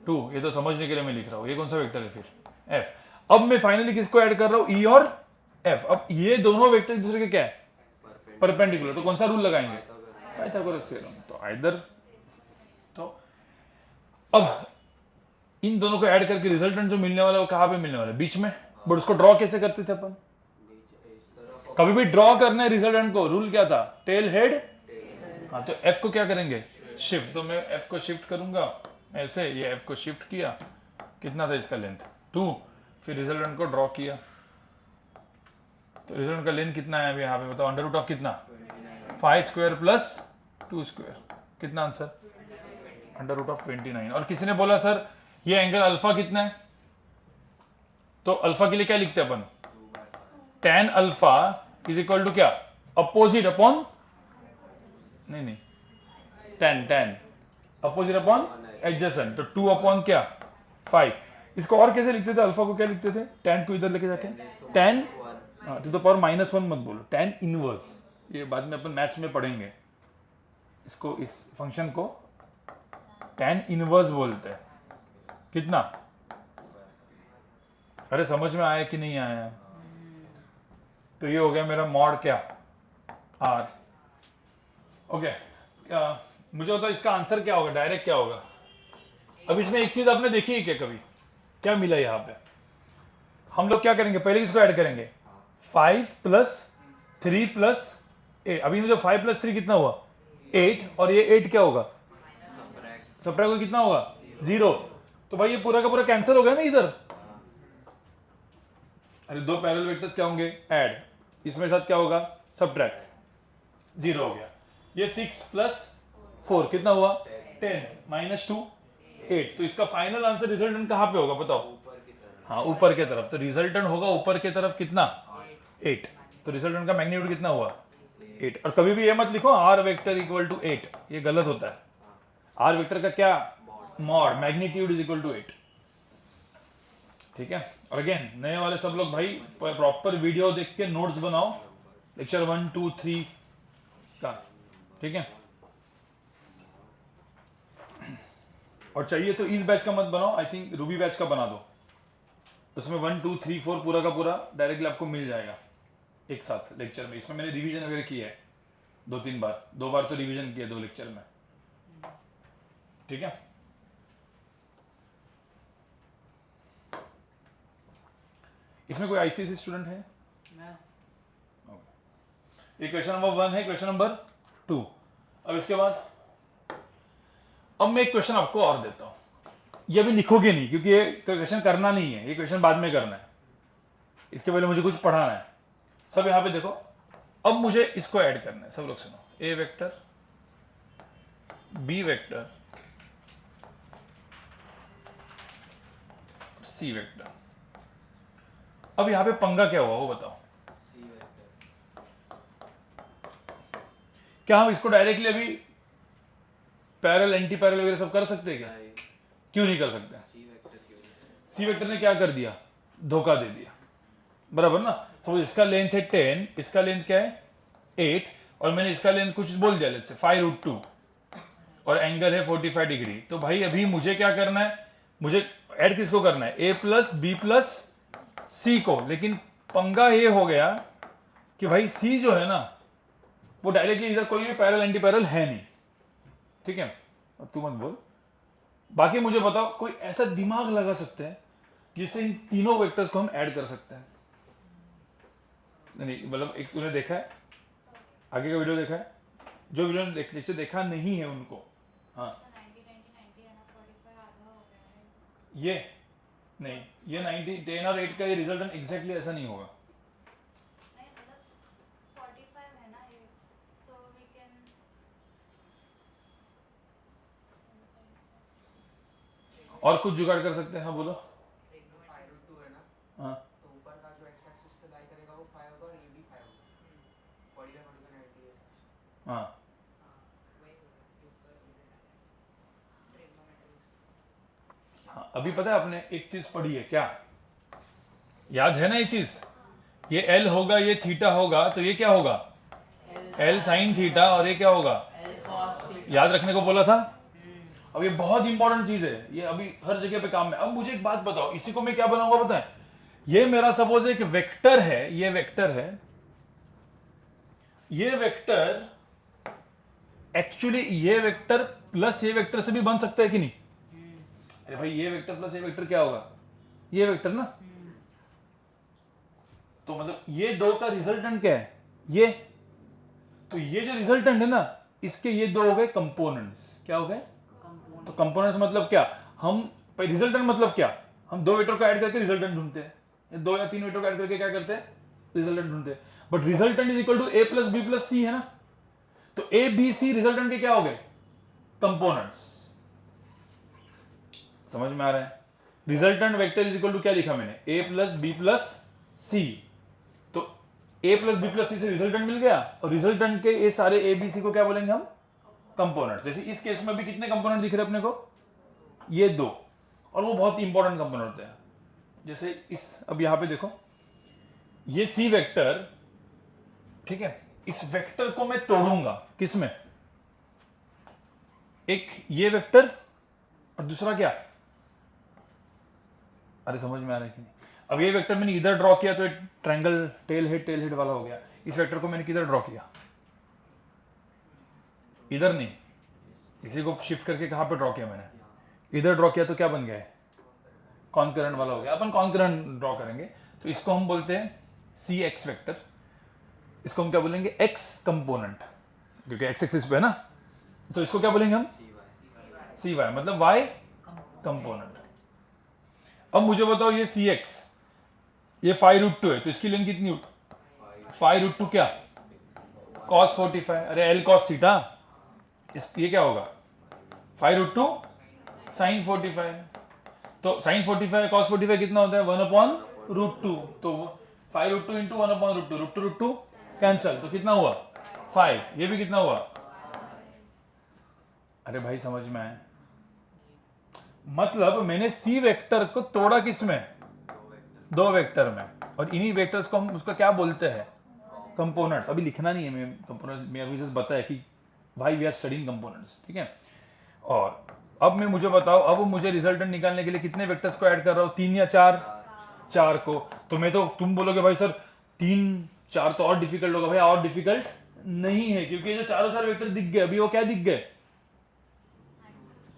2। ये तो समझने के लिए मैं लिख रहा हूं। ये कौन सा वेक्टर है फिर? एफ। अब मैं फाइनली किसको ऐड कर रहा हूं? ई और एफ। अब ये दोनों वेक्टर एक दूसरे के क्या है? परपेंडिकुलर। तो कौन सा रूल लगाएंगे? Pythagoras theorem. तो आइदर, तो अब इन दोनों को ऐड करके रिजल्टेंट जो मिलने वाला है वो कहां पे मिलने वाला है? बीच में। बट उसको ड्रॉ कैसे करते थे अपन? कभी भी ड्रॉ करना है रिजल्टेंट को, रूल क्या था? Tail head. हाँ, तो एफ को क्या करेंगे? शिफ्ट। तो मैं एफ को शिफ्ट करूंगा ऐसे, ये एफ को शिफ्ट किया, कितना था इसका लेंथ? 2। फिर रिजल्टेंट को ड्रॉ किया, तो रिजल्टेंट का लेंथ कितना है अभी यहाँ पे बताओ? अंडर रूट ऑफ कितना? 5 स्क्वायर प्लस 2 स्क्वायर। कितना आंसर? Under root of 29। और किसी ने बोला सर ये एंगल अल्फा कितना है? तो अल्फा के लिए क्या लिखते हैं अपन? tan alpha is equal to क्या? अपोजिट अपॉन, नहीं, tan अपोजिट अपॉन एडजेसेंट। तो 2 अपॉन क्या? 5। इसको और कैसे लिखते थे? अल्फा को क्या लिखते थे? tan को इधर लेके जाके tan टू द पावर -1 मत बोलो, tan इनवर्स। ये बाद में अपन मैथ्स में पढ़ेंगे इसको, इस फंक्शन को tan इनवर्स बोलते हैं। कितना? अरे समझ में आया कि नहीं आया? तो ये हो गया मेरा मॉड क्या? आर। ओके, मुझे होता इसका आंसर क्या होगा? डायरेक्ट क्या होगा? अब इसमें एक चीज आपने देखी है क्या कभी? क्या मिला यहाँ पे? हम लोग क्या करेंगे? पहले इसको ऐड करेंगे, 5 प्लस 3 प्लस 8। अभी मुझे 5 प्लस 3 कितना हुआ? 8। और ये 8 क्या होगा? सबट्रैक्ट कितना होगा? 0। तो भाई ये पूरा का पूरा कैंसिल हो गया ना इधर। अरे 2 पैरेलल वेक्टर्स क्या होंगे? ऐड। इसमें साथ क्या होगा? सबट्रैक्ट। 0 हो गया। ये 6 प्लस 4 कितना हुआ? 10 माइनस 2 8। तो इसका फाइनल आंसर रिजल्टेंट कहां पे होगा बताओ? हाँ, ऊपर के तरफ। तो रिजल्टेंट होगा ऊपर के तरफ कितना? 8। तो रिजल्टेंट का मैग्नीट्यूड कितना हुआ? 8। और कभी भी ये मत लिखो आर वेक्टर इक्वल टू 8, ये गलत होता है। आर वेक्टर का क्या mod magnitude is equal to 8। ठीक है, और अगेन नए वाले सब लोग भाई प्रॉपर वीडियो देख के नोट्स बनाओ लेक्चर 1 2 3 का। ठीक है, और चाहिए तो इस बैच का मत बनाओ, आई थिंक रूबी बैच का बना दो, उसमें 1 2 3 4 पूरा का पूरा डायरेक्टली आपको मिल जाएगा एक साथ लेक्चर में। इसमें मैंने रिवीजन वगैरह किया है 2-3 बार, 2 बार तो रिवीजन किया 2 लेक्चर में। ठीक है, इसमें कोई आईसीएसई स्टूडेंट है? ये क्वेश्चन नंबर 1 है, क्वेश्चन नंबर 2। अब इसके बाद अब मैं एक क्वेश्चन आपको और देता हूं, ये अभी लिखोगे नहीं क्योंकि ये क्वेश्चन करना नहीं है, ये क्वेश्चन बाद में करना है, इसके पहले मुझे कुछ पढ़ाना है। सब यहां पे देखो, अब मुझे इसको ऐड करना है, सब लोग सुनो। ए vector, B vector, C vector. अब यहां पे पंगा क्या हुआ वो बताओ। क्या हम इसको डायरेक्टली अभी पैरेलल एंटी पैरेलल वगैरह सब कर सकते हैं क्या? क्यों नहीं कर सकते? सी वेक्टर ने क्या कर दिया, धोखा दे दिया, बराबर ना। तो इसका लेंथ है 10, इसका लेंथ क्या है 8, और मैंने इसका लेंथ कुछ बोल दिया लेट्स से 5√2, और एंगल है 45 डिग्री। तो भाई अभी मुझे क्या करना है, मुझे ऐड किसको करना है, ए प्लस बी प्लस सी को। लेकिन पंगा ये हो गया कि भाई सी जो है ना वो डायरेक्टली इधर कोई भी पैरेलल एंटी पैरेलल है नहीं। ठीक है, अब तू मत बोल, बाकी मुझे बताओ कोई ऐसा दिमाग लगा सकते हैं जिससे इन तीनों वेक्टर्स को हम ऐड कर सकते हैं? नहीं मतलब एक तूने देखा है, आगे का वीडियो देखा है? जो वीडियो ने देखा नहीं है उनको, हाँ ये नहीं, ये 90 10 और 8 का ये रिजल्ट एग्जैक्टली ऐसा नहीं होगा। और कुछ जुगाड़ कर सकते हैं? हाँ बोलो। हाँ तो ऊपर का जो एक्स एक्सिस पे लाई करेगा वो 5 होगा और ये भी 5 होगा, 45 45 90 है। हाँ हाँ, अभी पता है आपने एक चीज पढ़ी है क्या, याद है ना ये चीज, ये एल होगा, ये थीटा होगा, तो ये क्या होगा एल साइन थीटा, और ये क्या होगा याद रखने को बोला था। अब ये बहुत इंपॉर्टेंट चीज है, ये अभी हर जगह पे काम में। अब मुझे एक बात बताओ, इसी को मैं क्या बनाऊंगा पता है, ये मेरा सपोज एक वेक्टर है, ये वेक्टर है, ये वेक्टर एक्चुअली ये वेक्टर प्लस ये वेक्टर से भी बन सकता है कि नहीं? अरे भाई ये वेक्टर प्लस ये वेक्टर क्या होगा, ये वेक्टर ना। तो मतलब ये दो का रिजल्टेंट क्या है, ये। तो ये जो रिजल्टेंट है ना, इसके ये दो हो गए कंपोनेंट्स। क्या हो गए? तो कंपोनेंट्स मतलब क्या, हम रिजल्टेंट मतलब क्या, हम दो वेक्टर को ऐड करके रिजल्टेंट ढूंढते हैं, 2 या 3 वेक्टर को ऐड करके क्या करते हैं, रिजल्टेंट ढूंढते हैं। But resultant is equal to A plus B plus C है ना, तो ए बी सी रिजल्टेंट के क्या हो गए, कंपोनेंट्स। समझ में आ रहा है? Resultant vector is equal to क्या लिखा मैंने, A plus B plus C. तो A plus B plus C से रिजल्टेंट मिल गया, और रिजल्टेंट के ये सारे ए बी सी को क्या बोलेंगे हम, कंपोनेंट। जैसे इस केस में भी कितने कंपोनेंट दिख रहे हैं अपने को, ये 2, और वो बहुत इंपॉर्टेंट कंपोनेंट होते हैं। जैसे इस, अब यहां पे देखो, ये सी वेक्टर, ठीक है, इस वेक्टर को मैं तोड़ूंगा किसमें, एक ये वेक्टर और दूसरा क्या, अरे समझ में आ रहा है कि नहीं? अब ये वेक्टर मैंने इधर ड्रॉ किया तो ट्रायंगल टेल हेड वाला हो गया। इस वेक्टर को मैंने किधर ड्रॉ किया, इधर नहीं, इसी को शिफ्ट करके कहां पे ड्रॉ किया मैंने, इधर ड्रॉ किया, तो क्या बन गया है, कॉन्करेंट वाला हो गया। अपन कॉन्करेंट ड्रॉ करेंगे तो इसको हम बोलते हैं सी एक्स वेक्टर, इसको हम क्या बोलेंगे, एक्स कंपोनेंट, क्योंकि एक्स एक्सिस पे है ना, तो इसको क्या बोलेंगे हम, सी वाई, मतलब वाई कंपोनेंट। अब मुझे बताओ ये सी एक्स, ये 5√2 है, तो इसकी लेंथ कितनी, 5√2 क्या, cos 45, अरे एल cos थीटा, ये क्या होगा 5√2 sin 45, तो sin 45 cos 45 कितना होता है 1/√2, तो 5√2 इंटू 1/√2, √2 कैंसल, तो कितना हुआ 5, ये भी कितना हुआ, अरे भाई समझ में आए, मतलब मैंने सी वेक्टर को तोड़ा किस में, दो वेक्टर में, और इन्हीं वेक्टर्स को हम उसका क्या बोलते हैं, कंपोनेंट्स। अभी लिखना नहीं है, मैं कंपोनेंट्स में अभी जस्ट बताया कि why we are studying components, ठीक है। और अब मैं मुझे बताओ, अब मुझे रिजल्टेंट निकालने के लिए कितने वेक्टर्स को ऐड कर रहा हूँ, 3 या 4, 4 को। तो मैं तो, तुम बोलोगे भाई सर 3 4 तो और डिफिकल्ट होगा, भाई और डिफिकल्ट नहीं है, क्योंकि ये जो चारों चार वेक्टर दिख गए अभी, वो क्या दिख गए,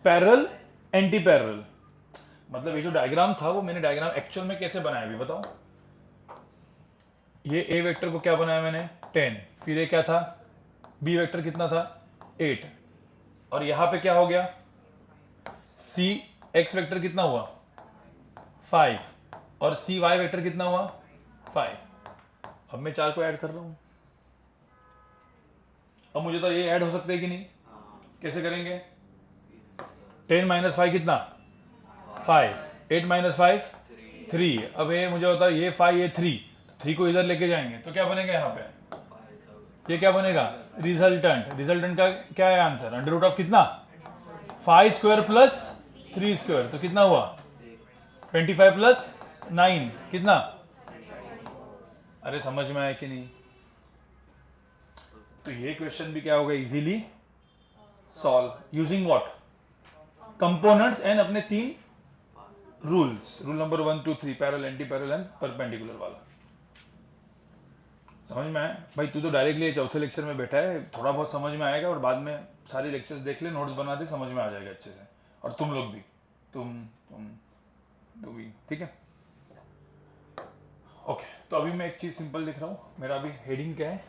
पैरेलल एंटी पैरेलल। मतलब ये जो डायग्राम था वो मैंने डायग्राम एक्चुअल में कैसे बनाया अभी बताओ। ये ए वेक्टर को क्या बनाया मैंने 10, फिर ये क्या था, बी वेक्टर कितना था 8, और यहां पे क्या हो गया, सी एक्स वेक्टर कितना हुआ 5, और सी वाई वेक्टर कितना हुआ 5। अब मैं 4 को ऐड कर रहा हूं। अब मुझे तो ये ऐड हो सकते हैं कि नहीं, कैसे करेंगे, 10 माइनस 5 कितना 5, 8 माइनस 5 3। अब ये मुझे बताओ, ये 5 ये 3 को इधर लेके जाएंगे तो क्या बनेगा यहाँ पे, ये क्या बनेगा रिजल्टेंट। रिजल्टेंट का क्या है आंसर, अंडर रूट ऑफ कितना 5 स्क्वायर प्लस 3 स्क्वायर, तो कितना हुआ 25 प्लस 9 कितना। अरे समझ में आया कि नहीं। तो ये क्वेश्चन भी क्या होगा, easily solve using what, components and अपने 3 rules, rule number 1 2 3, parallel anti parallel and perpendicular वाला। समझ में आया भाई, तू तो डायरेक्टली चौथे लेक्चर में बैठा है, थोड़ा बहुत समझ में आएगा, और बाद में सारे लेक्चर्स देख ले, नोट्स बना दे, समझ में आ जाएगा अच्छे से। और तुम लोग भी, तुम भी, ठीक है। ओके, तो अभी मैं एक चीज सिंपल लिख रहा हूं, मेरा अभी हेडिंग क्या है,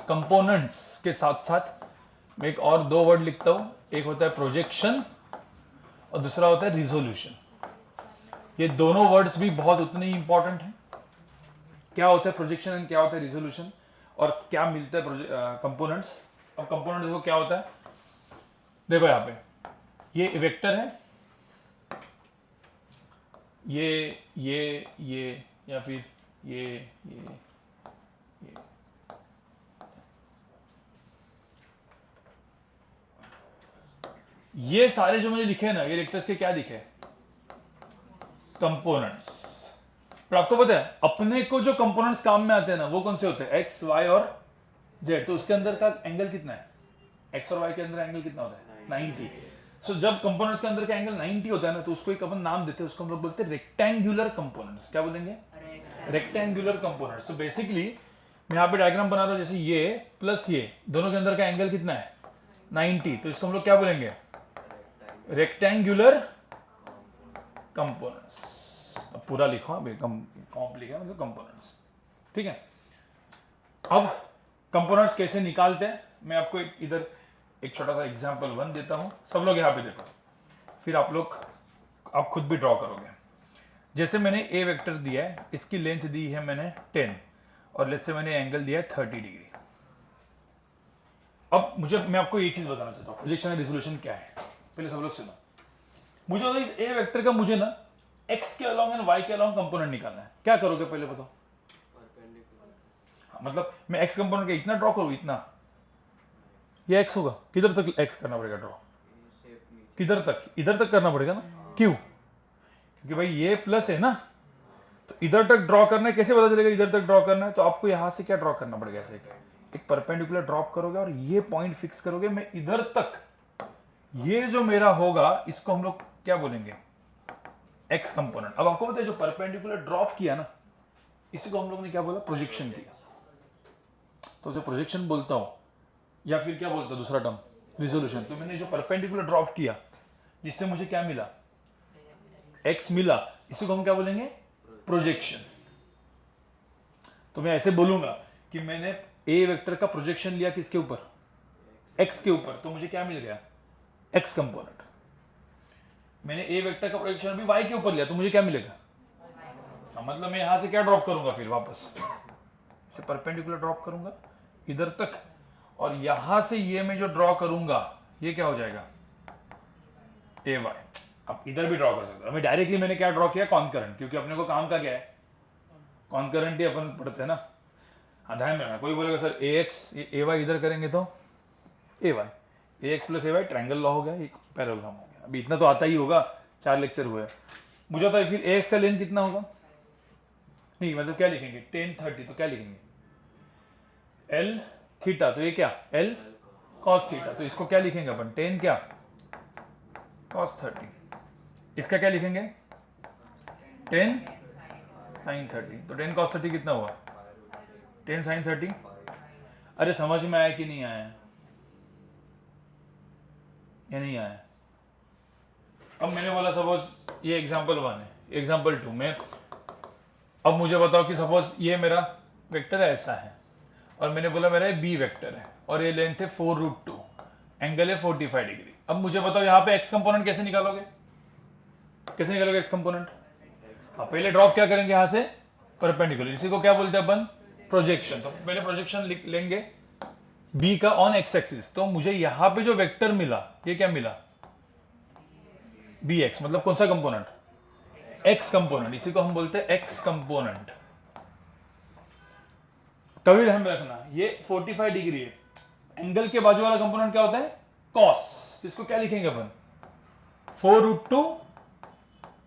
कंपोनेंट्स के साथ साथ मैं एक और 2 वर्ड लिखता हूं, एक होता है प्रोजेक्शन और दूसरा होता है रिजोल्यूशन। ये दोनों वर्ड्स भी बहुत उतने ही इंपॉर्टेंट हैं। क्या होता है प्रोजेक्शन एंड क्या होता है रिजोल्यूशन, और क्या मिलता है कंपोनेंट्स। अब कंपोनेंट्स देखो क्या होता है, देखो यहाँ पे ये वेक्टर है, ये या फिर ये ये सारे जो मैंने लिखे हैं ना, ये वेक्टर्स के क्या दिखे, कंपोनेंट्स। पर आपको पता है अपने को जो कंपोनेंट्स काम में आते हैं ना, वो कौन से होते हैं, एक्स वाई और जेड। तो उसके अंदर का एंगल कितना है, एक्स और वाई के अंदर एंगल कितना होता है 90। सो जब कंपोनेंट्स के अंदर का एंगल 90 होता है ना, तो उसको एक अपन नाम देते हैं, उसको हम लोग बोलते हैं रेक्टेंगुलर कंपोनेंट्स। क्या बोलेंगे, रेक्टेंगुलर कंपोनेंट्स। तो बेसिकली मैं यहाँ पे डायग्राम बना रहा हूँ, जैसे ये प्लस ये दोनों के अंदर का एंगल कितना है 90, तो इसको हम लोग क्या बोलेंगे, रेक्टेंगुलर कंपोनेंट्स। अब पूरा लिखो, कॉम्प लिखा मतलब कंपोनेंट्स, ठीक है। अब कंपोनेंट्स कैसे निकालते हैं, मैं आपको इधर एक छोटा सा एग्जांपल 1 देता हूं, सब लोग यहाँ पे देखो, फिर आप खुद भी ड्रॉ करोगे। जैसे मैंने ए वेक्टर दिया है, इसकी लेंथ दी है मैंने 10, और लेट्स से मैंने एंगल दिया है 30 डिग्री। अब मैं आपको ये चीज बताना चाहता हूँ, प्रोजेक्शन एंड रिजोल्यूशन क्या है। पहले सब लोग सुनो, मुझे बताओ इस ए वेक्टर का मुझे ना एक्स के अलोंग एंड वाई के अलोंग कंपोनेंट निकालना है। क्या करोगे पहले बताओ, मतलब मैं एक्स कंपोनेंट का इतना ड्रॉ करूँ, इतना ये एक्स होगा, किधर तक एक्स करना पड़ेगा ड्रॉ, किधर तक, इधर तक करना पड़ेगा ना। क्यों, क्योंकि भाई ये प्लस है ना, तो इधर तक ड्रॉ करना है। कैसे पता चलेगा इधर तक ड्रॉ करना है, तो आपको यहां से क्या ड्रॉ करना पड़ेगा, ऐसे एक परपेंडिकुलर ड्रॉप करोगे और ये पॉइंट फिक्स करोगे, मैं इधर तक, ये जो मेरा होगा इसको हम लोग क्या बोलेंगे, एक्स कंपोनेंट। अब आपको पता है जो परपेंडिकुलर ड्रॉप किया ना, इसी को हम लोग ने क्या बोला, प्रोजेक्शन किया। तो जो प्रोजेक्शन बोलता हूं, या फिर क्या बोलता हूं दूसरा टर्म रिजोल्यूशन। तो मैंने जो परपेंडिकुलर ड्रॉप किया जिससे मुझे क्या मिला, एक्स मिला, इसी को हम क्या बोलेंगे, प्रोजेक्शन। तो मैं ऐसे बोलूंगा कि मैंने ए वेक्टर का प्रोजेक्शन लिया किसके ऊपर, एक्स के ऊपर, तो मुझे क्या मिल गया, एक्स कंपोनेंट। मैंने ए वेक्टर का प्रोजेक्शन अभी वाई के ऊपर लिया, तो मुझे क्या मिलेगा, मतलब मैं यहां से क्या ड्रॉप करूंगा, फिर वापस से परपेंडिकुलर ड्रॉप करूंगा इधर तक, और यहां से ये मैं जो ड्रॉ करूंगा ये क्या हो जाएगा, ए वाई। अब इधर भी ड्रॉ कर सकते हो। मैं डायरेक्टली मैंने क्या ड्रॉ किया, कॉन्करेंट, क्योंकि अपने को काम का क्या है, कॉन्करेंट ही अपन पढ़ते हैं ना। हाँ ध्यान में रखना, कोई बोलेगा सर ए एक्स ए वाई इधर करेंगे तो ए वाई, ए एक्स प्लस ए वाई ट्रायंगल लॉ हो गया, एक पैरेललोग्राम हो गया। अभी इतना तो आता ही होगा, 4 लेक्चर हुए। मुझे बताओ फिर ए एक्स का लेंथ कितना होगा? नहीं मतलब क्या लिखेंगे, टेन 30, तो क्या लिखेंगे? एल थीटा, तो ये क्या एल कॉस थीटा, तो इसको क्या लिखेंगे अपन, टेन क्या कॉस 30। इसका क्या लिखेंगे, टेन साइन 30, तो टेन कॉस 30 कितना हुआ, टेन साइन 30। अरे समझ में आया कि नहीं आया, या नहीं आया? अब मैंने बोला सपोज ये एग्जाम्पल 1 है, एग्जाम्पल 2 में अब मुझे बताओ कि सपोज ये मेरा वेक्टर ऐसा है और मैंने बोला मेरा बी वेक्टर है और ये लेंथ है 4√2, एंगल है 45 डिग्री। अब मुझे बताओ यहाँ पे एक्स कंपोनेंट कैसे निकालोगे, कैसे निकालोगे एक्स कंपोनेंट? हाँ, पहले ड्रॉप क्या करेंगे यहाँ से, परपेंडिकुलर, इसी को क्या बोलते हैं अपन, प्रोजेक्शन। तो पहले प्रोजेक्शन लिख लेंगे बी का ऑन एक्स एक्सिस। तो मुझे यहाँ पे जो वेक्टर मिला ये क्या मिला, बी एक्स, मतलब कौन सा कंपोनेंट, एक्स कंपोनेंट, इसी को हम बोलते हैं एक्स कंपोनेंट। कभी ध्यान में रखना ये 45 डिग्री है, एंगल के बाजू वाला कंपोनेंट क्या होता है, कॉस। इसको क्या लिखेंगे अपन, 4√2,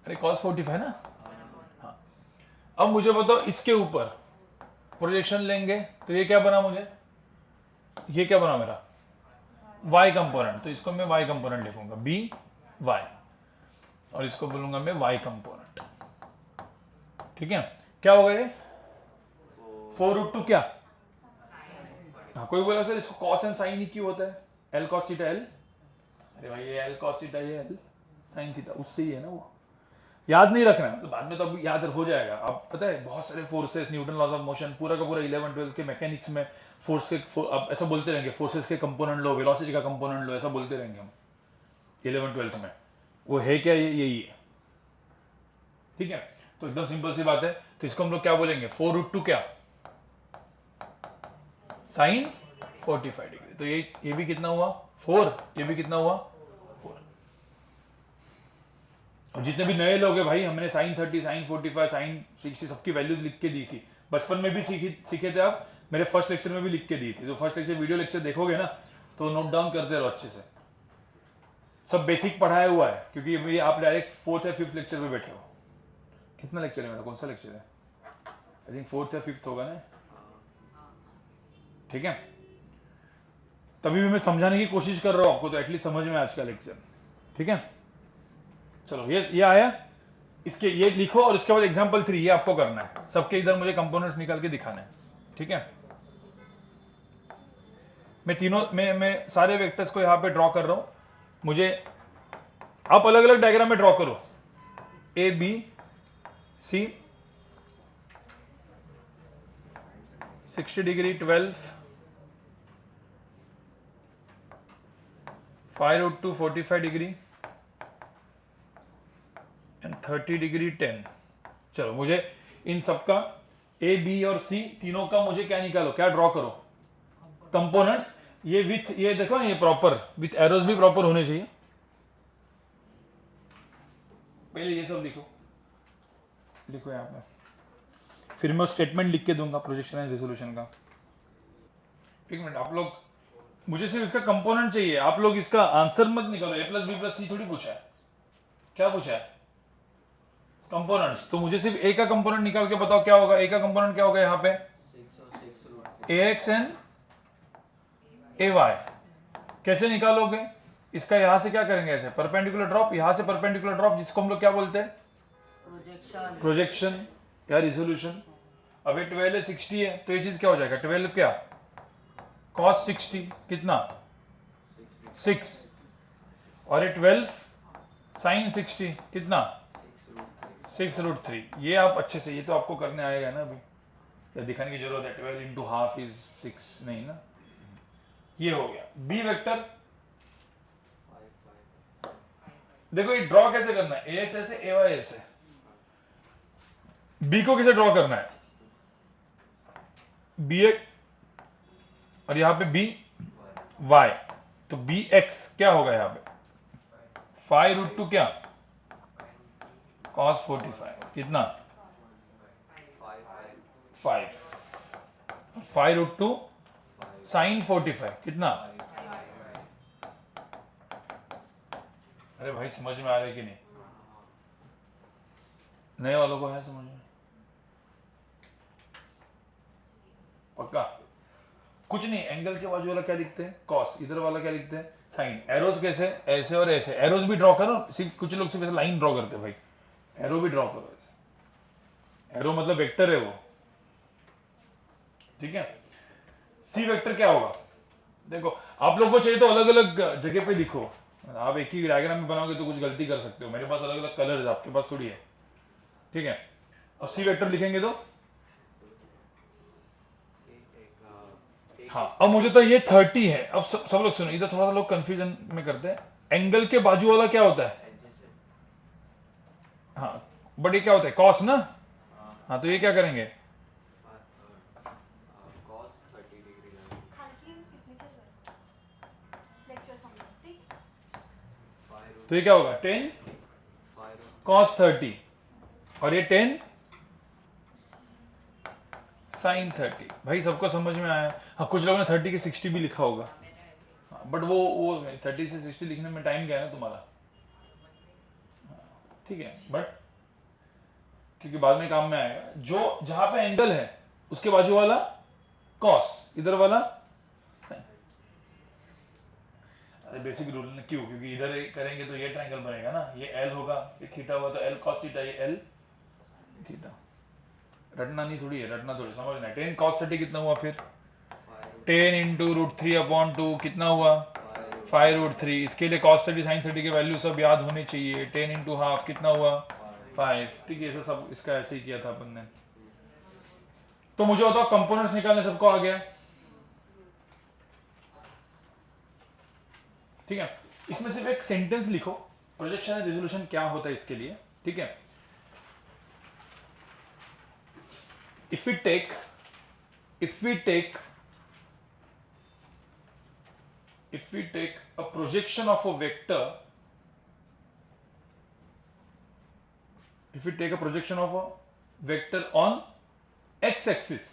अरे कॉस 45 ना। हाँ, अब मुझे बताओ इसके ऊपर प्रोजेक्शन लेंगे तो ये क्या बना, मुझे ये क्या बना मेरा, y कंपोनेंट। तो इसको मैं y कंपोनेंट लिखूंगा, बी y, और इसको बोलूंगा मैं y कंपोनेंट। ठीक है, क्या होगा ये 4√2 क्या, हाँ कोई बोला सर इसको कॉस एंड साइन ही क्यों होता है, एल कॉस थीटा एल, अरे भाई ये एल कॉस थीटा ये एल साइन थीटा, उससे ही है ना, वो याद नहीं रखना है, मतलब बाद में तो अब याद हो जाएगा। अब पता है बहुत सारे forces, Newton laws of motion, पूरा का पूरा 11-12 के मैकेनिक्स में फोर्स के अब ऐसा बोलते रहेंगे, फोर्सेस के कंपोनेंट लो, वेलोसिटी का कंपोनेंट लो, ऐसा बोलते रहेंगे हम 11-12 में। वो है क्या, ये यही है। ठीक है, तो एकदम सिंपल सी बात है। तो इसको हम लोग क्या बोलेंगे, 4√2 क्या, साइन 45 डिग्री। तो ये भी कितना हुआ 4, ये भी कितना हुआ 4। और जितने भी नए लोग हैं भाई, हमने साइन 30, साइन 45, साइन 60 सबकी वैल्यूज लिख के दी थी, बचपन में भी सीखे थे आप, मेरे फर्स्ट लेक्चर में भी लिख के दी थी। तो फर्स्ट लेक्चर वीडियो लेक्चर देखोगे ना तो नोट डाउन करते रहो अच्छे से, सब बेसिक पढ़ाया हुआ है, क्योंकि अभी आप डायरेक्ट 4th या 5th लेक्चर में बैठे हो। कितना लेक्चर है मेरा, कौन सा लेक्चर है, आई थिंक 4th या 5th होगा ना। ठीक है, तभी भी मैं समझाने की कोशिश कर रहा हूं आपको, तो एटलीस्ट समझ में आज का लेक्चर। ठीक है, चलो ये आया, इसके ये लिखो और इसके बाद एग्जांपल 3 ये आपको करना है, सबके इधर मुझे कंपोनेंट्स निकाल के दिखाना है। ठीक है, मैं तीनों मैं सारे वेक्टर्स को यहां पे ड्रॉ कर रहा हूं, मुझे आप अलग अलग डायग्राम में ड्रॉ करो, A B C, 60 degree 12, 5√2 45 degree and 30 degree 10। चलो मुझे इन सबका ए बी और सी तीनों का मुझे क्या निकालो, क्या ड्रॉ करो, कंपोनेंट्स। ये विथ, ये देखो ये प्रॉपर विथ एरोज भी प्रॉपर होने चाहिए। पहले ये सब लिखो, लिखो यहां पे, फिर मैं स्टेटमेंट लिख के दूंगा प्रोजेक्शन एंड रेजोल्यूशन का। एक मिनट, आप लोग मुझे सिर्फ इसका कंपोनेंट चाहिए, आप लोग इसका आंसर मत निकालो। ए प्लस बी प्लस सी थोड़ी पूछा है, क्या पूछा है, कंपोनेंट्स। तो मुझे सिर्फ ए का कंपोनेंट निकाल के बताओ क्या होगा, ए का कंपोनेंट क्या होगा यहाँ पे, ए एक्स एंड ए वाई। कैसे निकालोगे, इसका यहां से क्या करेंगे, ऐसे परपेंडिकुलर ड्रॉप, यहां से परपेंडिकुलर ड्रॉप, जिसको हम लोग क्या बोलते हैं, प्रोजेक्शन या रिजोल्यूशन। अब ये 12 है 60 है, तो ये चीज क्या हो जाएगा, 12 क्या cos 60 कितना 6, और ये 12 sin 60 कितना 6√3। ये आप अच्छे से, ये तो आपको करने आएगा ना, अभी या दिखाने की जरूरत है, 12 into half is 6 नहीं ना। ये हो गया बी वेक्टर। देखो ये ड्रॉ कैसे करना है, ए एक्स ऐसे ए वाई ऐसे, बी को कैसे ड्रॉ करना है, बी एक्स और यहां पे बी वाई, तो बी एक्स क्या होगा यहाँ पे 5√2 क्या cos 45 कितना 5, 5√2 sin 45 कितना अरे भाई समझ में आ रहा है कि नहीं? नए वालों को है समझ में? पक्का? कुछ नहीं, एंगल के बाजू वाला क्या लिखते हैं? कॉस। इधर वाला क्या लिखते हैं? साइन। एरोज कैसे? ऐसे और ऐसे। एरोज भी ड्रॉ करो, सिर्फ कुछ लोग सिर्फ लाइन ड्रॉ करते हैं भाई, एरो भी ड्रॉ करो ऐसे। एरो मतलब वेक्टर है वो, ठीक है? सी वेक्टर क्या होगा? देखो आप लोग को चाहिए तो अलग अलग जगह पे लिखो, आप एक ही डायग्राम में बनाओगे तो कुछ गलती कर सकते हो। मेरे पास अलग अलग कलर है, आपके पास थोड़ी है, ठीक है? अब सी वेक्टर लिखेंगे तो हाँ, अब मुझे तो ये 30 है। अब सब लोग सुनो, इधर थोड़ा सा लोग कंफ्यूजन में करते हैं। एंगल के बाजू वाला क्या होता है? हाँ, बट ये क्या होता है? कॉस ना। हाँ, तो ये क्या करेंगे? तो ये क्या होगा? 10 cos 30 और ये 10 sin 30। भाई सबको समझ में आया? हाँ, कुछ लोगों ने 30 के 60 भी लिखा होगा, बट वो 30 से 60 लिखने में टाइम क्या है ना तुम्हारा, ठीक है? बट क्योंकि बाद में काम में आएगा। जो जहां पे एंगल है उसके बाजू वाला कॉस, इधर वाला sin। अरे बेसिक रूल ने क्यों? क्योंकि इधर करेंगे तो ये ट्रायंगल बनेगा ना, ये एल होगा, ये थीटा होगा तो एल कॉस थीटा, ये एल थीटा। रटना नहीं थोड़ी है, रटना थोड़ी, समझना है। 10 cos 30 कितना हुआ फिर? 10 इंटू √3/2 कितना हुआ? 5√3। इसके लिए cos 30 sin 30 के वैल्यू सब याद होने चाहिए। 10 इंटू हाफ कितना हुआ? 5। ठीक है, ऐसा सब इसका ऐसे ही किया था अपन ने। तो मुझे बताओ कंपोनेंट्स निकालने सबको आ गया, ठीक है? इसमें सिर्फ एक सेंटेंस लिखो, प्रोजेक्शन एंड रिजोल्यूशन क्या होता है इसके लिए, ठीक है? if we take a projection of a vector, if we take a projection of a vector on x axis,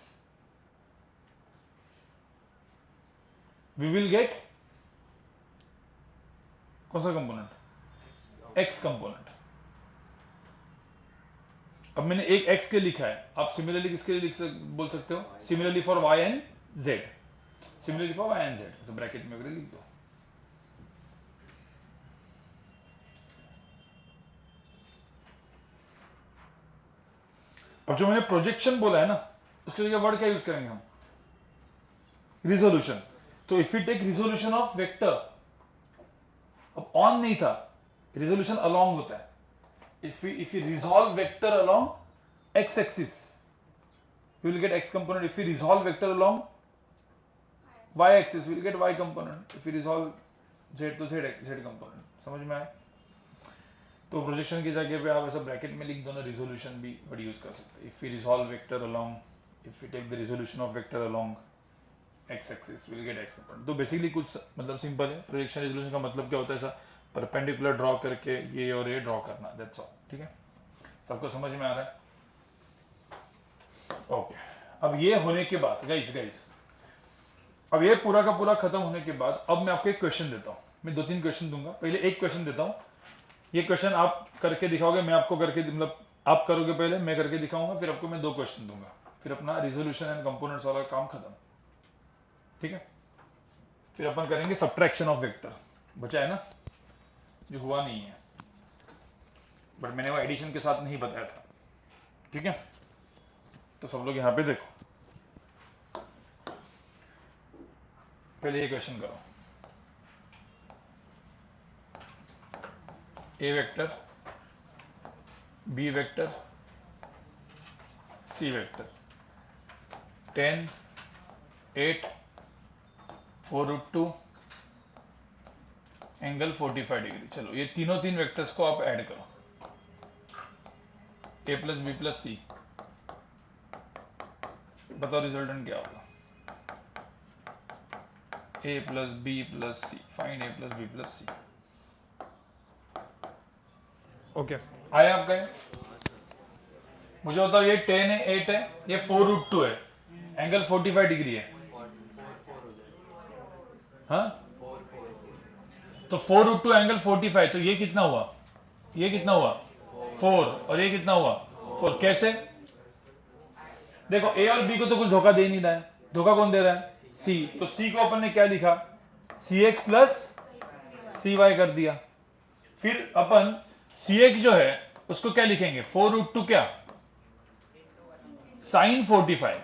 we will get कौन सा कंपोनेंट? x component. अब मैंने एक x के लिखा है, आप सिमिलरली किसके लिए बोल सकते हो? Similarly for y and z, similarly for y and z, ऐसे ब्रैकेट में वगैरह लिख दो। अब जो मैंने प्रोजेक्शन बोला है ना, उसके लिए वर्ड क्या यूज करेंगे हम? रिजोल्यूशन। तो if you take resolution of vector, अब ऑन नहीं था, रिजोल्यूशन अलोंग होता है। if we resolve vector along x axis, we will get x component. If we resolve vector along y axis, we will get y component. If we resolve z तो z component। समझ में आए? तो projection की जगह पे आप ऐसा ब्रैकेट में लिख दो ना, रिजोल्यूशन भी वर्ड यूज कर सकते हैं। if we resolve vector along, if we take the resolution of vector along x axis, we will get x component। तो बेसिकली कुछ मतलब सिंपल है। प्रोजेक्शन रिजोल्यूशन का मतलब क्या होता है? ऐसा परपेंडिकुलर ड्रॉ करके ये और ये ड्रॉ करना, दैट्स ऑल, ठीक है? सबको समझ में आ रहा है? ओके। अब ये होने के बाद गाइस अब ये पूरा का पूरा खत्म होने के बाद अब मैं आपको एक क्वेश्चन देता हूं। मैं 2-3 क्वेश्चन दूंगा। पहले एक क्वेश्चन देता हूं, ये क्वेश्चन आप करके दिखाओगे, मैं आपको करके, मतलब आप करोगे पहले, मैं करके दिखाऊंगा, फिर आपको मैं 2 क्वेश्चन दूंगा, फिर अपना रिजोल्यूशन एंड कंपोनेंट्स वाला काम खत्म, ठीक है? फिर अपन करेंगे सब्ट्रैक्शन ऑफ वेक्टर। बचा है ना, जो हुआ नहीं है, बट मैंने वो एडिशन के साथ नहीं बताया था, ठीक है? तो सब लोग यहां पे देखो, पहले ये क्वेश्चन करो। A vector, B vector, C vector, 10, 8, 4√2, angle 45 degree. चलो ये तीनों वेक्टर्स को आप ऐड करो, a plus B plus C. बताओ रिजल्टेंट क्या होगा? a plus B plus C, find a plus B plus C. Okay, आया आपका? मुझे बताओ, ये 10 है, 8 है, ये 4√2 है, एंगल 45 डिग्री है। हाँ, तो 4 रूट 2 एंगल 45, तो ये कितना हुआ, ये कितना हुआ 4, और ये कितना हुआ 4। कैसे? देखो ए और बी को तो कुछ धोखा दे ही नहीं रहा है, धोखा कौन दे रहा है, सी। तो सी को अपन ने क्या लिखा, सी एक्स प्लस सी वाई कर दिया। फिर अपन सी एक्स जो है उसको क्या लिखेंगे, 4 रूट 2 क्या साइन 45,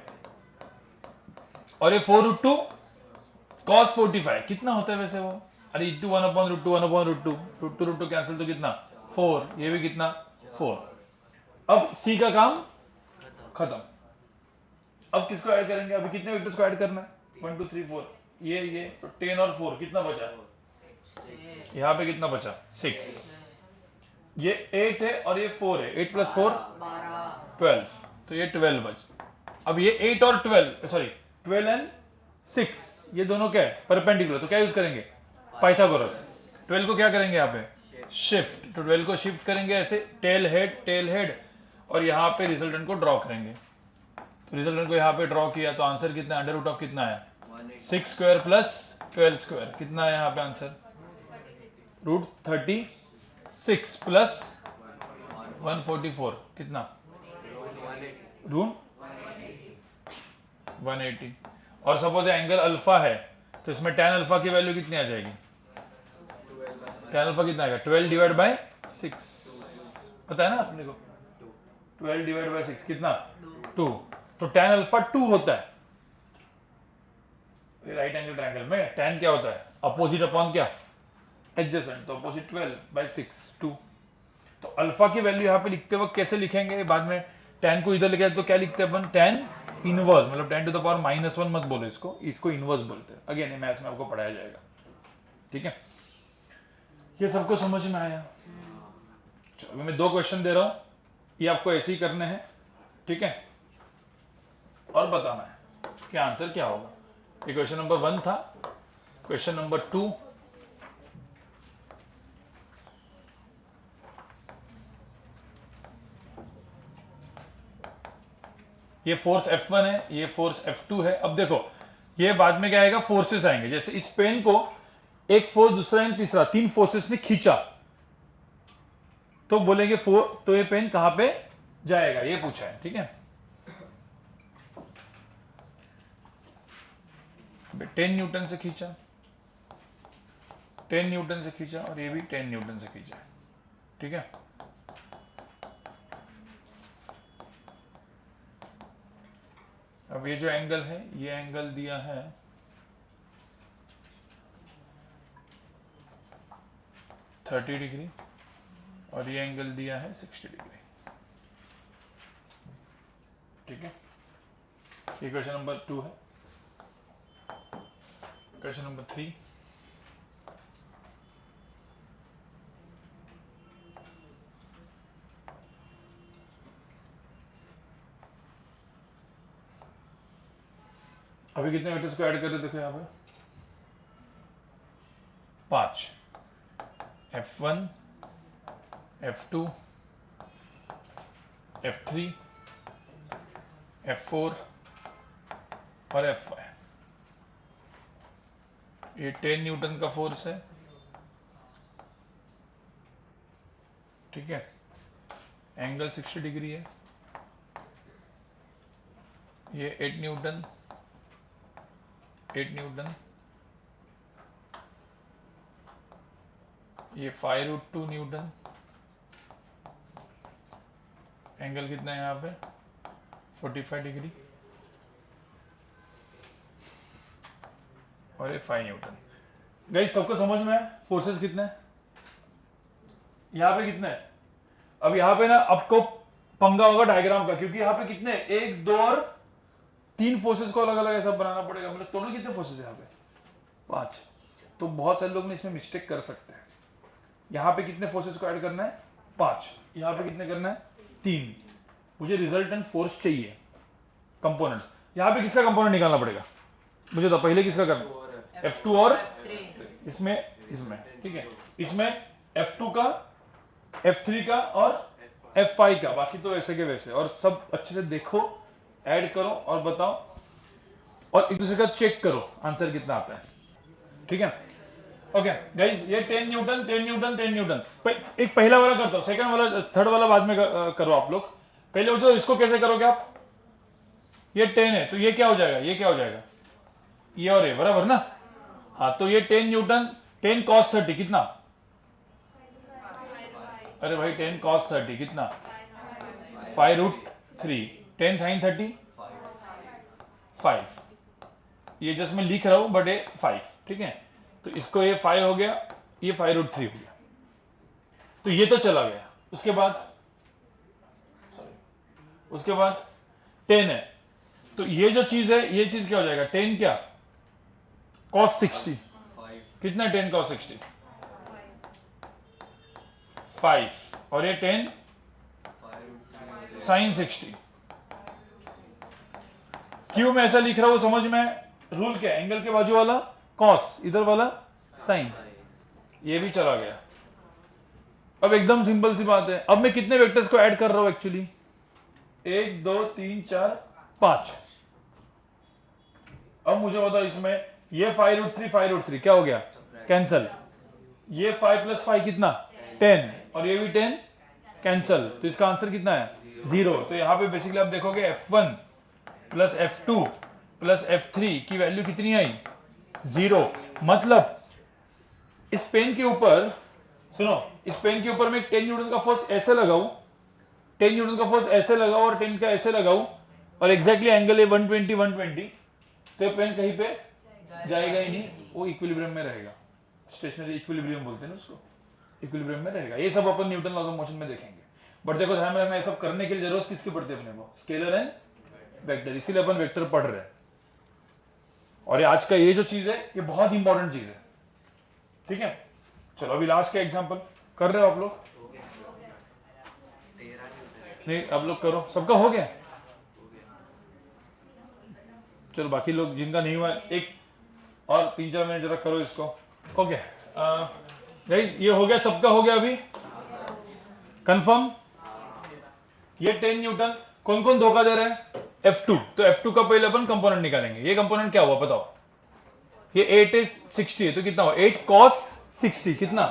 और ये 4 रूट 2 कॉस 45 कितना होता है वैसे वो, अरे into 1 upon root 2, 1 upon root 2, root 2 cancel, तो कितना 4, ये भी कितना 4। अब सी का काम खत्म। अब किसको ऐड करेंगे, अभी कितने वेक्टर्स को ऐड करना है, 1 2 3 4, ये तो 10 और 4 कितना बचा, यहाँ पे कितना बचा 6, ये 8 है और ये 4 है, 8 प्लस 4 12, तो ये 12 बच। अब ये 8 और 12 सॉरी 12 एंड 6 ये दोनों क्या है परपेंडिकुलर, तो क्या यूज करेंगे पाइथागोरस। 12 को क्या करेंगे यहाँ पे शिफ्ट, तो 12 को शिफ्ट करेंगे ऐसे टेल हेड, और यहाँ पे रिजल्टेंट को ड्रॉ करेंगे। तो रिजल्टेंट को यहाँ पे ड्रॉ किया तो आंसर कितना, अंडर रूट ऑफ कितना आया 6 स्क्वायर प्लस 12 स्क्वायर, कितना है यहाँ पे आंसर रूट 36 प्लस 144 कितना रूट 180। और सपोज एंगल अल्फा है तो इसमें tan अल्फा की वैल्यू कितनी आ जाएगी, tan अल्फा कितना आएगा 12 डिवाइड बाय 6, पता है ना अपने को 12 डिवाइड बाय 6 कितना 2, तो tan अल्फा 2 होता है। राइट एंगल ट्रायंगल में tan क्या होता है अपोजिट अपॉन क्या एडजेसेंट, तो अपोजिट 12 बाय 6 2। तो अल्फा की वैल्यू यहाँ पे लिखते वक्त कैसे लिखेंगे, बाद में tan को इधर लेके तो क्या लिखते हैं अपन tan इनवर्स, मतलब 10 टू द पावर -1 मत बोलो इसको इनवर्स बोलते हैं। अगेन ये मैथ्स में आपको पढ़ाया जाएगा, ठीक है। ये सबको समझ में आया। चलो अभी मैं 2 क्वेश्चन दे रहा हूं, ये आपको ऐसे ही करने हैं, ठीक है, और बताना है कि आंसर क्या होगा। ये क्वेश्चन नंबर 1 था। क्वेश्चन नंबर 2 ये फोर्स F1 है, ये फोर्स F2 है। अब देखो ये बाद में क्या आएगा, फोर्सेस आएंगे। जैसे इस पेन को एक फोर्स दूसरा एंड तीसरा 3 फोर्सेस ने खींचा तो बोलेंगे तो ये पेन कहां पे जाएगा, ये पूछा है, ठीक है। 10 न्यूटन से खींचा, 10 न्यूटन से खींचा, और ये भी 10 न्यूटन से खींचा, ठीक है। अब ये जो एंगल है, ये एंगल दिया है 30 डिग्री, और ये एंगल दिया है 60 डिग्री, ठीक है। ये क्वेश्चन नंबर 2 है। क्वेश्चन नंबर 3, अभी कितने वेक्टर्स को ऐड करते देखो यहाँ पे 5, F1 F2 F3 F4 और F5। ये 10 न्यूटन का फोर्स है, ठीक है। एंगल 60 डिग्री है। ये 8 न्यूटन, ये 5√2 न्यूटन। एंगल कितना है यहाँ पे 45 डिग्री, और ये 5 न्यूटन। गाइस सबको समझ में है फोर्सेस कितने हैं, यहाँ पे कितने हैं। अब यहाँ पे ना आपको पंगा होगा डायग्राम का, क्योंकि यहाँ पे कितने 1 2 और 3 फोर्सेस को अलग अलग ऐसा बनाना पड़ेगा। मतलब टोटल कितने फोर्सेस है यहाँ पे 5। तो बहुत सारे लोग ने इसमें मिस्टेक कर सकते हैं। यहाँ पे कितने फोर्सेस को ऐड करना है 5, यहाँ पे कितने करना है 3। मुझे रिजल्टेंट फोर्स चाहिए कंपोनेंट्स। यहाँ पे किसका कंपोनेंट निकालना पड़ेगा मुझे तो पहले किसका करना F2 और इसमें ठीक है। इसमें F2 का F3 का और F5 का, बाकी तो ऐसे के वैसे। और सब अच्छे से देखो, ऐड करो और बताओ, और एक दूसरे का चेक करो आंसर कितना आता है, ठीक है। ओके गाइस, ये 10 न्यूटन 10 न्यूटन 10 न्यूटन। एक पहला वाला करता हूँ, सेकंड वाला थर्ड वाला बाद में करो आप लोग। पहले वो इसको कैसे करोगे आप? ये 10 है तो ये क्या हो जाएगा, ये क्या हो जाएगा, ये और ये बराबर ना। हाँ तो ये 10 न्यूटन 10 cos 30 कितना? अरे भाई 10 cos 30 कितना? 5√3। 10 sin 30 5। ये जस्ट मैं लिख रहा हूं बट ये 5, ठीक है। तो इसको ये 5 हो गया, ये 5√3 हो गया, तो ये तो चला गया। उसके बाद 10 है तो ये जो चीज है ये चीज क्या हो जाएगा, 10 क्या cos 60 कितना, 10 cos 60 5 और ये 10 sin 60। क्यों मैं ऐसा लिख रहा हूं समझ में? रूल क्या है, एंगल के बाजू वाला cos, इधर वाला sin, ये भी चला गया। अब एकदम सिंपल सी बात है, अब मैं कितने वेक्टर्स को ऐड कर रहा हूं एक्चुअली, 1 2 3 4 5। अब मुझे बताओ इसमें ये 5√3 क्या हो गया, कैंसल। ये 5 + 5 कितना, 10 और ये भी 10 कैंसल। तो इसका आंसर कितना है, 0। तो यहां पे बेसिकली आप देखोगे F1 + F2 + F3 की वैल्यू कितनी आई, 0। मतलब इस पेन के ऊपर सुनो, इस पेन के ऊपर मैं 10 न्यूटन का फोर्स ऐसे लगाऊं, 10 न्यूटन का फोर्स ऐसे लगाऊं और 10 का ऐसे लगाऊं और एग्जैक्टली एंगल है 120 तो पेन कहीं पे जाएगा ही नहीं, वो इक्विलिब्रियम में रहेगा। स्टेशनरी इक्विलिब्रियम बोलते हैं ना उसको, इक्विलिब्रियम में रहेगा। ये सब अपन न्यूटन लॉज ऑफ मोशन में देखेंगे। बट देखो ध्यान में रखना, ये सब करने के लिए जरूरत किसकी पड़ती है अपने को, स्केलर एंड वेक्टर। इसीलिए अपन वेक्टर पढ़ रहे हैं। और ये आज का ये जो चीज है ये बहुत इंपॉर्टेंट चीज है, ठीक है। चलो अभी लास्ट का एग्जांपल कर रहे हो आप लोग, नहीं आप लोग करो, सबका हो गया। चलो बाकी लोग जिनका नहीं हुआ एक और 3-4 मिनट जरा करो इसको। ओके गाइस, ये हो गया, सबका हो गया अभी कंफर्म। ये 10 न्यूटन कौन कौन धोखा दे रहे हैं, F2। तो F2 का पहले अपन कंपोनेंट निकालेंगे। ये कंपोनेंट क्या हुआ बताओ, ये 8 है 60 है तो कितना हुआ, 8 cos 60 कितना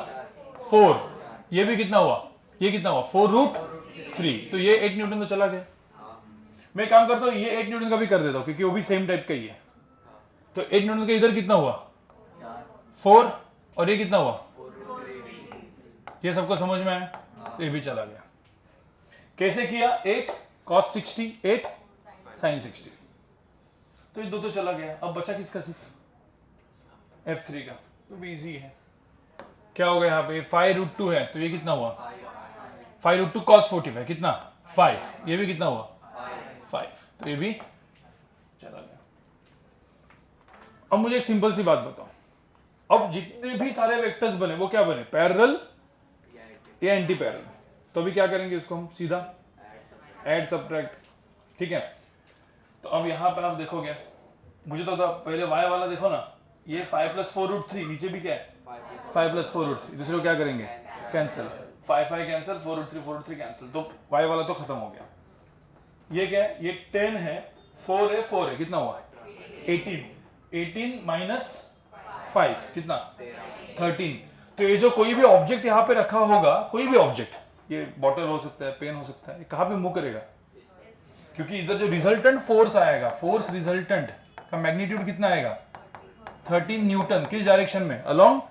4। ये भी कितना हुआ, ये कितना हुआ 4√3। तो ये 8 न्यूटन तो चला गया। मैं काम करता हूं ये 8 न्यूटन का भी कर देता हूं क्योंकि वो भी सेम टाइप का ही है। तो 8 न्यूटन का इधर कितना हुआ 4 और ये कितना हुआ, ये सबको समझ में आया। तो ये भी चला गया। कैसे किया, 8 cos 60 8 sin 60, तो ये दो तो चला गया। अब बचा किसका, सिर्फ F3 का। तो भी इजी है, क्या होगा यहाँ पे 5√2 है तो ये कितना हुआ 5√2 cos 45 कितना 5, ये भी कितना हुआ 5, तो ये भी चला गया। अब मुझे एक सिंपल सी बात बताओ, अब जितने भी सारे वेक्टर्स बने वो क्या बने, पैरेलल या एंटी पैरेलल। तो अभी क्या करेंगे, इसको हम सीधा ऐड सब्ट्रैक्ट, ठीक है। तो अब यहां पे आप देखोगे, मुझे तो पहले y वाला देखो ना, ये 5 + 4√3, नीचे भी क्या है 5 + 4√3। दूसरे को क्या करेंगे, कैंसिल, 5 कैंसिल, 4√3 कैंसिल, तो y वाला तो खत्म हो गया। ये क्या है, ये 10 है, 4 है, कितना हुआ 18 माइनस 5 कितना 13। तो ये जो कोई भी ऑब्जेक्ट यहाँ पे रखा होगा, कोई भी ऑब्जेक्ट, ये बॉटल हो सकता है, पेन हो सकता है, कहाँ पे मूव करेगा, क्योंकि इधर जो रिजल्टेंट फोर्स आएगा, फोर्स रिजल्टेंट का मैग्नीट्यूड कितना आएगा 13 न्यूटन, किस डायरेक्शन में, अलोंग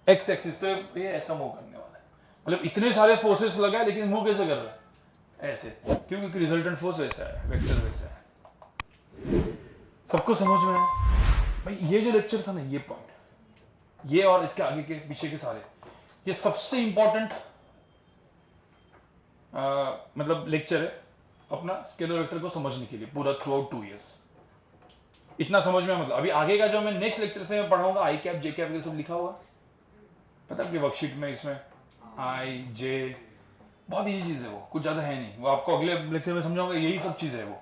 एक्स एक्सिस। तो ये ऐसा मूव करने वाला है, मतलब इतने सारे फोर्सेस लगा है लेकिन मूव कैसे कर रहा है, ऐसे, क्योंकि रिजल्टेंट फोर्स वैसा है, वेक्टर वैसा है। सबको समझ में आया भाई। ये जो लेक्चर था ना, ये पॉइंट, ये और इसके आगे के पीछे के सारे, ये सबसे इंपॉर्टेंट मतलब लेक्चर है अपना स्केलर वेक्टर को समझने के लिए, पूरा थ्रू आउट 2 इयर्स। इतना समझ में, मतलब अभी आगे का जो मैं नेक्स्ट लेक्चर से मैं पढ़ाऊंगा, आई कैप जे कैप ये सब लिखा हुआ, पता है आपकी वर्कशीट में, इसमें आई जे, बहुत इजी चीज है वो, कुछ ज्यादा है नहीं, वो आपको अगले लेक्चर में समझाऊंगा, यही सब चीज है वो।